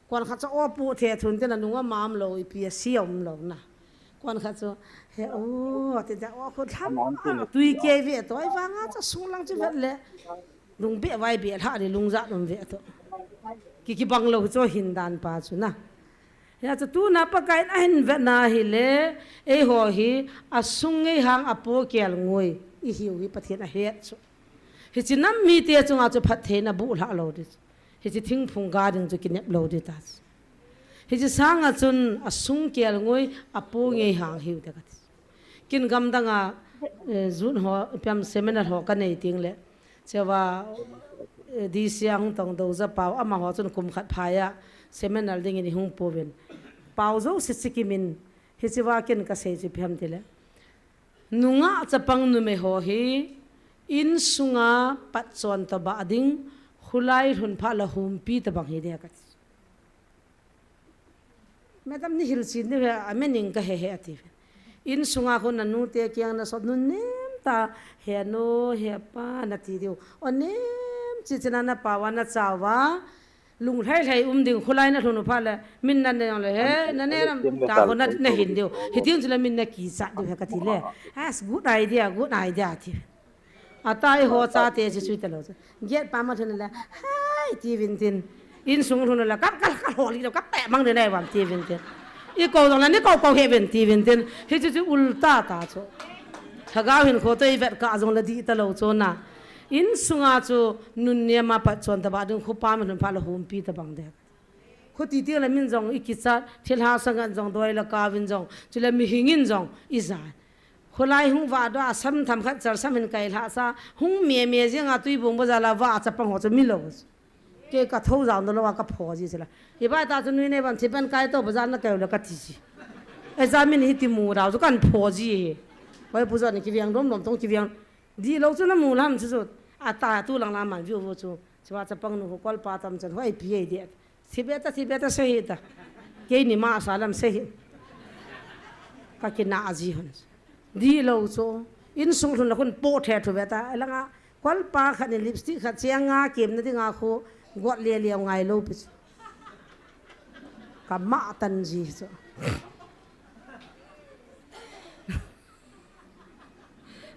kon kha cha o pu the thun te na nu mam lo I pi siom lo na kon kha chu he o te da o ko tham tui ke vi to ai wa nga cha sung lang chu vet le lung be vai be ha ni lung za lum ve to ki bang lo cho hin dan pa chu na ya cha tu na pa kai na hin ve na hi le e ho hi asung ngei hang apo kel ngoi I hiu hi pathian a he chu hi chi nam mi te chu nga chu phat the na bu la lo di hi chi thing phung ga ding chu kinep lo di ta hi chi sang a chun asung kel ngoi apo ngei hang hiu ta ka kin gam danga zun ho pyam seminar ho ka nei ting le chewa di siang tong do za pau ama ho chun kum khat phaya seminar ding ni hung poven pau zo sikimin hi chiwa ken ka sei chi phiam tile nunga chapang nu me ho hi in sunga pat chon ta ba ding khulai hun pha la hum pi ta bang hi de ka madam ni hil chin ne amening ka he ati in sunga ko na nu te kyang na so nu nem ta he no he pa na ti dio onem chi chana na pawa na chawa lung hai hai ding khulai na thunu pha la min na ne le he na ne ram ta ko na hin dio hi tin chula min na ki sa dio ka ti le as good idea ti atai ho cha te chi sui ta lo get pa ma thun la hai ti vin tin in sung thun la kap ho li lo kap pe mang de nai wam ti vin tin i ko dong la ni ko he vin ti vin tin hi chi ulta ta cho thagaw hin kho toi vet ka jong la di ta lo cho na in sunga chu nun ne ma pa chon ta ba dung khu pa man pha la hum pi ta bang de khu ti ti la min jong i ki cha thil ha sang an jong doi la ka vin jong chu la mi hingin jong i za khulai hung wa do asam tham khat char sam hin kai la sa hung me jeng a tui bong ba za la wa cha pang ho cha mi lo ke ka thau jaw no wa ka pho ji chla i ba ta chu nui ne ban thi ban kai to ba za na kai la ka ti ji e za min hi ti mu ra chu kan pho ji wai bu za ni ki viang dom tong ki viang di lo chu na mu lam chu a ta tu lang la man viu chu chwa cha pang nu kol pa tam chan hoi pi de si beta se hi ta ke ni ma salam se hi ka ki na aji hon di lo chu in sung thun la khun po the thu beta langa kol pa khan ni lipstick kha chianga kem na dinga kho got le ngai lo pi ka ma tan ji chu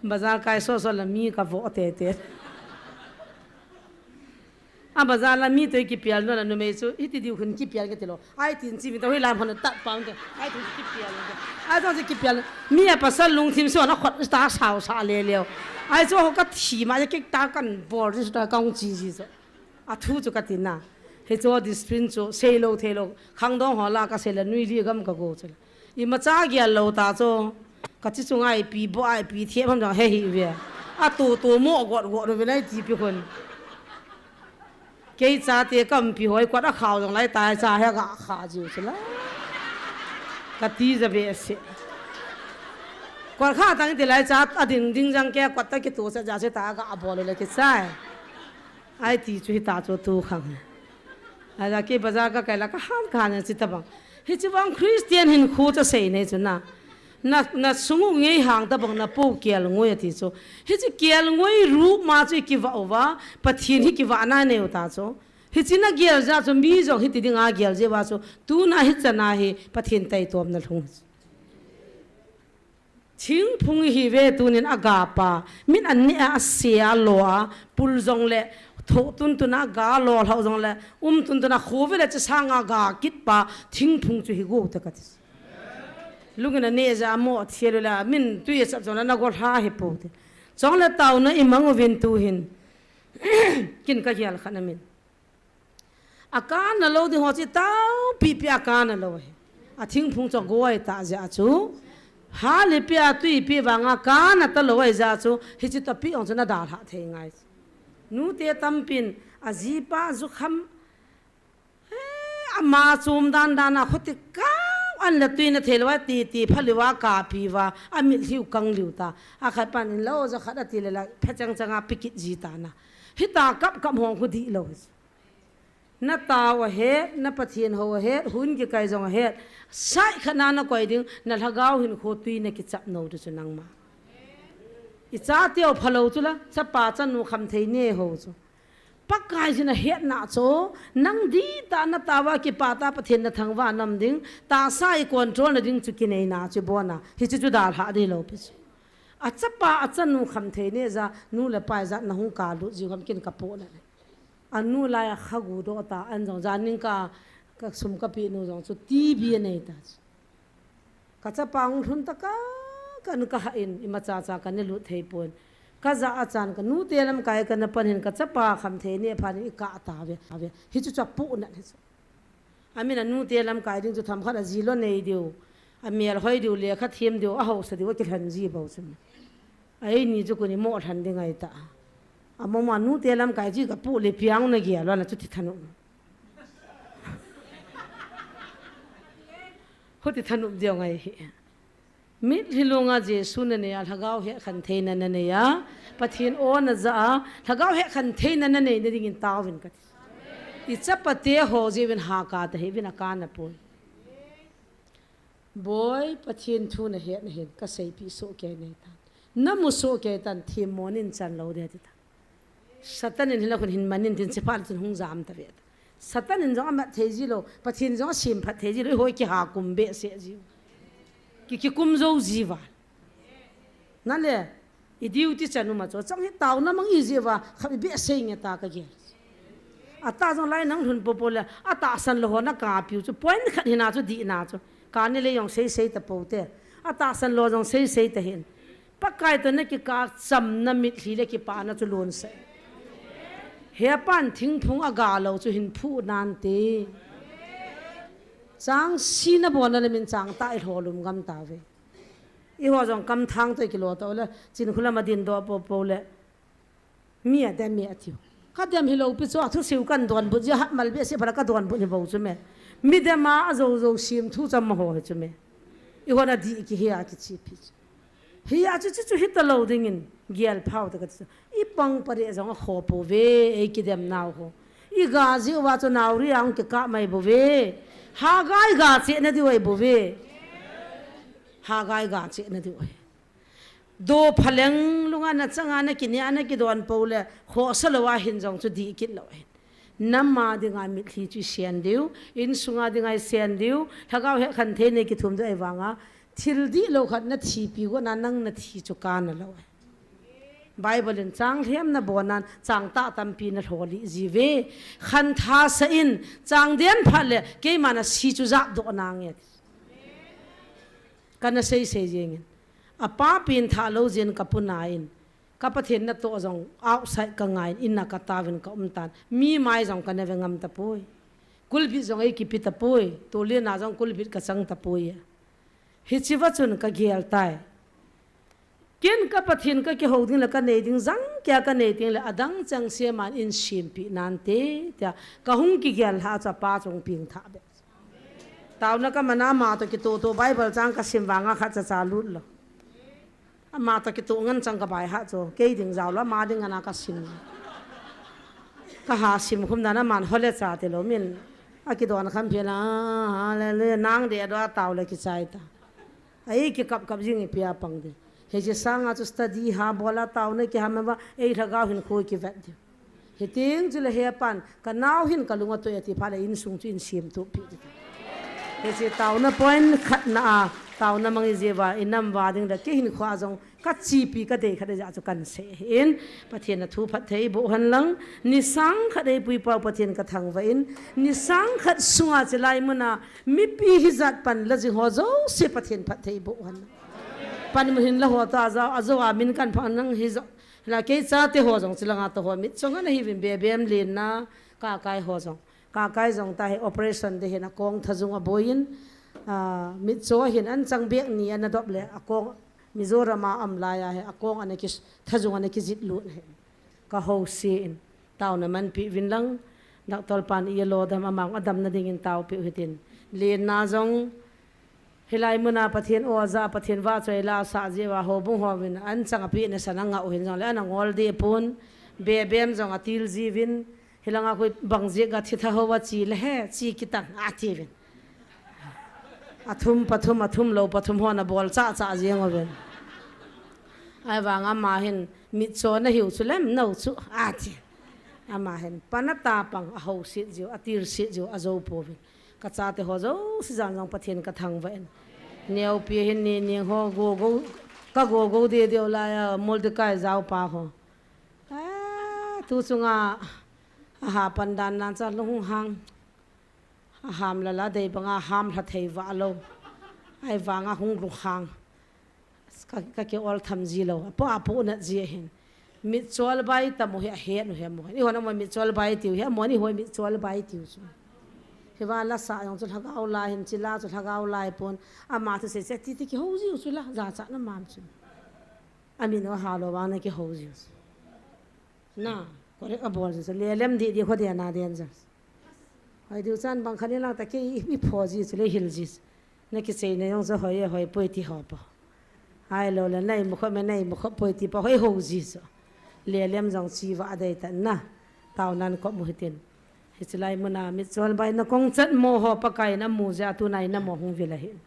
bazar kai so la mi ka vo te a bazar la mi to ki pial no la no me so iti diu khun ki pial ke telo ai tin chi mi to hi lam phon ta paung ke ai tu ki pial ai to ki pial mi a pasal lung thim so na khot sta sao sa le ai so ka thi ma ke ta kan bor ri sta kaung ji so a thu chu ka tin na he cho this prin so sei lo the lo khang dong ho la ka se la nui li gam ka go chu i ma cha gya lo ta cho ka chi chung ai pi bo ai pi the pham jang he hi ve a tu mo got no ve nai ti pi khon ke cha te kam pi hoi kwat a khaw jang lai ta cha he ga kha ji chla ka ti za be se kwat kha tang te lai cha a ding jang ke kwat ta ki tu sa ja se ta ga a bol le ke sai ai ti chu ta cho tu khang a da ke bazar ka kai la ka han khan chi ta bang hi chi bang christian hin khu cha sei nei chu na sungu ngei hang ta bang na po kel ngoi ti cho hi chi kel ngoi ru ma chi ki wa pathin hi ki wa na ne uta cho hi chi na gel ja cho mi jo hi ti ding a gel je wa cho tu na hi chana hi pathin tai tom na thung thing phung hi ve tu nin aga pa min an ni a sia lo a pul jong le tho tun na ga lo hau jong le tun na khove le cha sanga ga kit pa thing phung chu hi go ta ka lungena ne za mo thielo la min tu ye sap jona na gol ha he po te chong la taw na imang vin tu hin kin ka hial khana min akan na lo di ho chi taw pi akan na lo he a thing phung cho goi ta ja chu ha le pia tu pi wanga ka na ta lo ai ja chu hi chi ta pi ong chona da ha the ngai nu te tam pin a ji pa zu kham ama chum dan na khoti ka an la tuina thelwa ti phaliwa ka piwa amil hiu kang liuta a khat pan lo za khada ti la phachang changa pikit ji ta na hita kap hong khu di lo na ta wa he na pathin ho he hun ki kai jong he sai khana na koi ding na lagaw hin kho tuina ki chap no du chunang ma i cha teo phalo chula cha pa cha nu kham thei ne ho chu pakai jina het na cho nang di ta na tawa ki pata pathen na thangwa nam ding ta sai control na ding chu ki nei na chu bona hi chu dal ha de lo pi a chapa a chanu kham the ne za nu la pai za na hu ka lu ji kham kin ka po na anu la ya khagu do ta an jong jan ning ka sum ka pi nu jong chu ti bi nei ta ka chapa ung thun ta ka kan ka ha in ima cha cha kan lu thei pon ka za achan ka nu telam kai ka na panin ka chapa kham the ne phani ka ta ve hi chu chapu na he amina nu telam kai ding chu tham khara zilo nei dio amel hoi dio le kha them dio a ho sa dio ki than ji bo chum ai ni chu ko ni mo than ding ai ta amo ma nu telam kai ji ka pu le piang na gi lo na chu thi thanu hoti thanum diao ngai hi mit hilonga Jesu na ne thagau he khan theina na ne ya pathin on za thagau he khan theina na ne ding in tawin ka I chapate ho jewin ha ka ta he win akana pon boy pathin thu na he ka sei pi so ke nei ta namu so ke tan thim monin chan lo de ta satan in hila kun hin manin tin se pal tin hung jam ta ve satan in jong ma theji lo pathin jong sim phat theji lo hoi ki ha kum be se ji ki kum zo jiwa na le I duty chanu ma cho chang hi taw na mang I jiwa khabi be se nge ta ka ge ata jong lai nang hun popole ata san lo na ka piu chu point khat hina chu di na chu ka ne le yong sei ta pote ata san lo jong sei ta hin pakai to ne ki ka cham na mit hi le ki pa na chu lon se he pan thing phung aga lo chu hin phu nan te chang si na bon na min chang ta I holum gam ta ve I ho jong kam thang to ki lo to le chin khula ma din do po le mi ade mi atiu ka dem hi lo pi cho thu siu kan don bu ja mal be se phara ka don bu ni bo chu me mi de ma zo sim thu cham ho he chu me I ho na di ki he a ki chi pi hi a chu hit the loading in gial phau ta ka I pang pare jong kho po ve e ki dem naw ho I ga ji wa chu naw ri ang ki ka mai bo ve ha gai ga che na di wai bo ve ha gai ga che na di wai do phaleng lunga na changa na ki nya na ki don po le kho salwa hin jong chu di ki lo namma dinga mi thi chu sian diu in sunga dinga sian diu thagau he khan the ne ki thum dai wanga thil di lo khat na thi pi go na nang na thi chu ka na lo Bible in chang hiam na bonan chang ta tam pi na tholi jive khan tha sa in chang den phale ke mana si chu za do nang ye kana sei jeng apa pin tha lo jin kapunain kapathin na to jong outside ka ngai in na ka tawin ka umtan mi mai jong ka ne ngam ta poi kulbi jong ai ki pi ta poi to le na jong kulbi ka chang ta poi hi chiwa chun ka gial tai ken ka pathin ka ki hoding la ka nei ding jang kya ka nei ding la adang chang se man in sim pi nan te ta ka hung ki gial ha cha pa chong ping tha be taw na ka mana ma to ki to Bible chang ka sim wanga kha cha cha lut lo ma ta ki to ngan chang ka bai ha cho ke ding jaw la ma ding ana ka sim ka ha sim khum na na man hole cha te lo min a ki don kham phela ha le nang de do taw le ki chai ta ai ki kap jing pia pang de he je sanga chu study ha bola taw ne ki ha ma ei thaga hin khoi ki vet de he ting chu le he pan ka naw hin ka lunga to ati pha le in sung chu in sim to pi he je taw na point khat na taw na mang je wa inam wa ding da ke hin khwa jong ka chi pi ka de khade ja chu kan se in pathian na thu phat thei bo han lang ni sang khade pui pa pathian ka thang wa in ni sang khat sunga chelai muna mi pi hi zat pan la ji ho zo se pathian phat thei bo han pan mu hin la ho ta za azawa min kan phan nang hi zo la ke cha te ho jong chilanga to ho mi chong na hi bim be bem lin na ka kai ho jong ka kai jong ta he operation de hena kong thajung a boin mi cho hin an chang bek ni an dop le akong mizorama amla ya he akong an ki thajung an ki jit lu he ka ho si in taw na man pi win lang dak tol pan i lo dam amang adam na ding in taw pi hitin len na jong hilai muna pathian oza pathian wa choi la sa je wa ho bung ho win an chang pi ne sananga o hin jong le an ngol de pun be bem jong atil ji win hilanga koi bangje ga thi tha ho wa chi le he chi kitan a ti win athum lo pathum ho na bol cha jeng oben ai wanga ma hin mi cho na hiu chu lem no chu a ti ama hen panata pang a ho sit jo atir sit jo azo povin ka cha te ho zo si jang jang pathian ka thang ven neu pi hin ni ho go de la ya mol de kai zau pa ho tu chunga ha pandan na cha lung hang ham la dei banga ham la thei wa lo ai wanga hung ru hang ka ke ol tham ji lo po na ji hin mi chol bai ta mo he no he mo ni hona mo mi chol bai tiu he mo ni hoi mi chol bai tiu chu he wa la sa yong chu thagau la hin chi la chu thagau lai pon a ma thu se ti ki ho ji chu la za cha na mam chu ami no ha lo wa na ki ho ji na ko re a bol se le lem di kho de na den ja ai du chan bang khani la ta ke mi pho ji chu le hil ji 那个谁呢？用说会不会提好不？哎，老了那不会提不会好事说，连连上去话的等呐，到那个不会点。it's like mana mit sol bai na kong chat mo ho pakai na mu ja tu nai na mo hung vela hin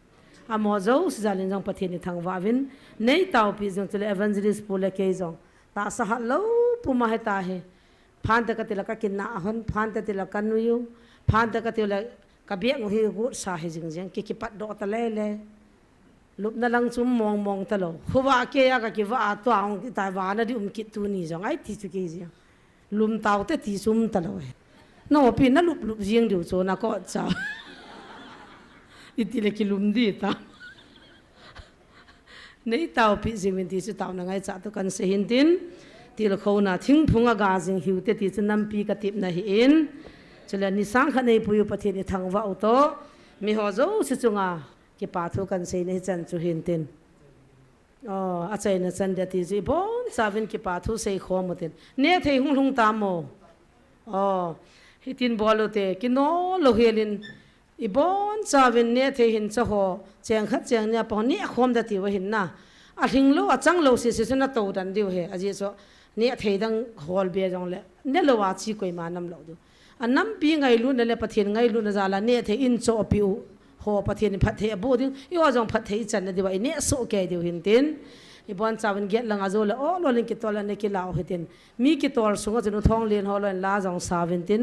a mo zo zalin jong pathin ni thang wa vin nei taw pi jong tele evangelist pole ke jong ta sa ha lo pu ma he ta he phan ta ka tila ka kin na hon phan ta tila kan nu yu phan ta ka tila ka biak ngo hi gu sa he jing jing ki pat do ta le lup na lang chum mong ta lo huwa ke ya ka ki wa to ang ki ta wa na di ki tu ni jong ai ti chu ke ji lum taw te ti sum ta lo no pi na lup riêng điều số na có sao ít là cái lùm đi ta nếu tao pi riêng mình thì sẽ tao na ngay trả tôi cần sẽ hiện tin thì là khâu na thinh phung à gà riêng hiểu thì sẽ nằm pi cái tiệm na hiện cho nên ni sang khăn này bùi bắt hiện thằng vào to mi họ dấu sẽ chung à cái bà thu cần sẽ này chân cho hiện tin à chạy na chân để thì bốn sao bên cái bà thu sẽ khó một tin nếu thấy hung tam mồ hitin bolo te kino lo helin ibon chawin ne the hin chaho cheng khat cheng nya pa ni khom da ti wa hin na a hing lo a chang lo se se na to dan diu he aji so ne the dang hol be jong le ne lo wa chi koi ma nam lo du anam pi ngai lu ne le pathin ngai lu na zala ne the in cho piu ho pathin phat the bo ding yo jong phat the chan na di wa ne so ke diu hin tin ibon chawin get lang azo le o lo ling ki tola ne ki lao hitin mi ki tol sunga jenu thong len ho lo la jong saventin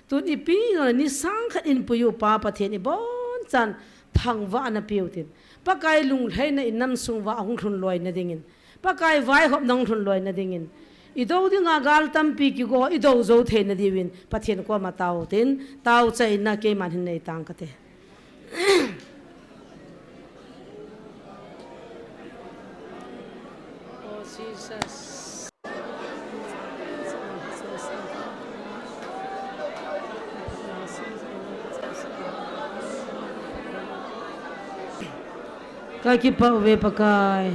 tu ni pi no ni sang khat in puyu pa pathen ibon chan thang wa na piutin pakai lung hlei na inam sung wa hung thun loi na dingin pakai vai hop nang thun loi na dingin ido dinga gal tam pi ki go ido zo the na diwin pathen ko ma taw tin taw chai na ke man hin nei tang ka te Jesus. Kaki pa uwe pakai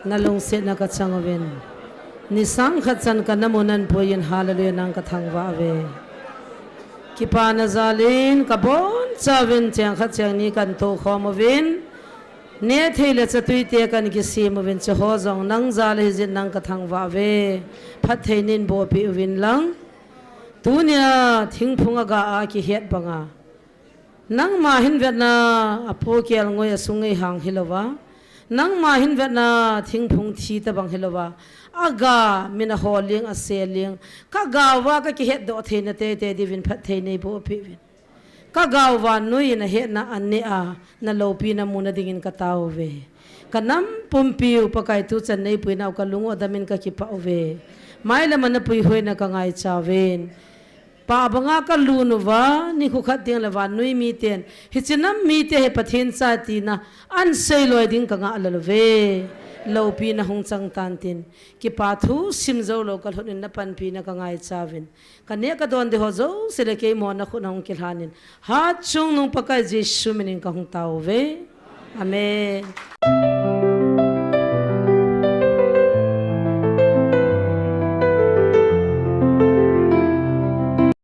nalong set na katsangawin nisang katsan ka namunan po yun hallelujah nang kathangwa we kipa na zalin kabon chawin tiang katsang ni kan to khomawin ne theile chatui te kan ki sim win che ho jong nang zal hi jin nang ka thang wa ve phat theinin bo pi win lang tunia thing phunga ga a ki het banga nang ma hin vet na apo kel ngoi asungai hang hilowa nang ma hin vet na thing phung thi ta bang hilowa aga mina holing a seling ka ga wa ka ki het do theina te di win phat theinei bo pi win ka gawa nui na he na anne a na lopi na muna dingin ka tao ve kanam pumpiu pakai tu chan nei puina ka lungo damin ka ki pa ve mai la man pui hoi na ka ngai chawen pa banga ka lunu wa ni khu khat ding la wa nui mi ten hi chinam mi te he pathin cha ti na an sei loi ding ka nga la ve lopi na hong chang tan tin ki pa thu sim zo lo kal hunin na pan pi na ka ngai chawin ka ne ka don de ho zo se le ke mo na khu na hong kil hanin ha chung nung pakai jesu menin ka hong tau ve amen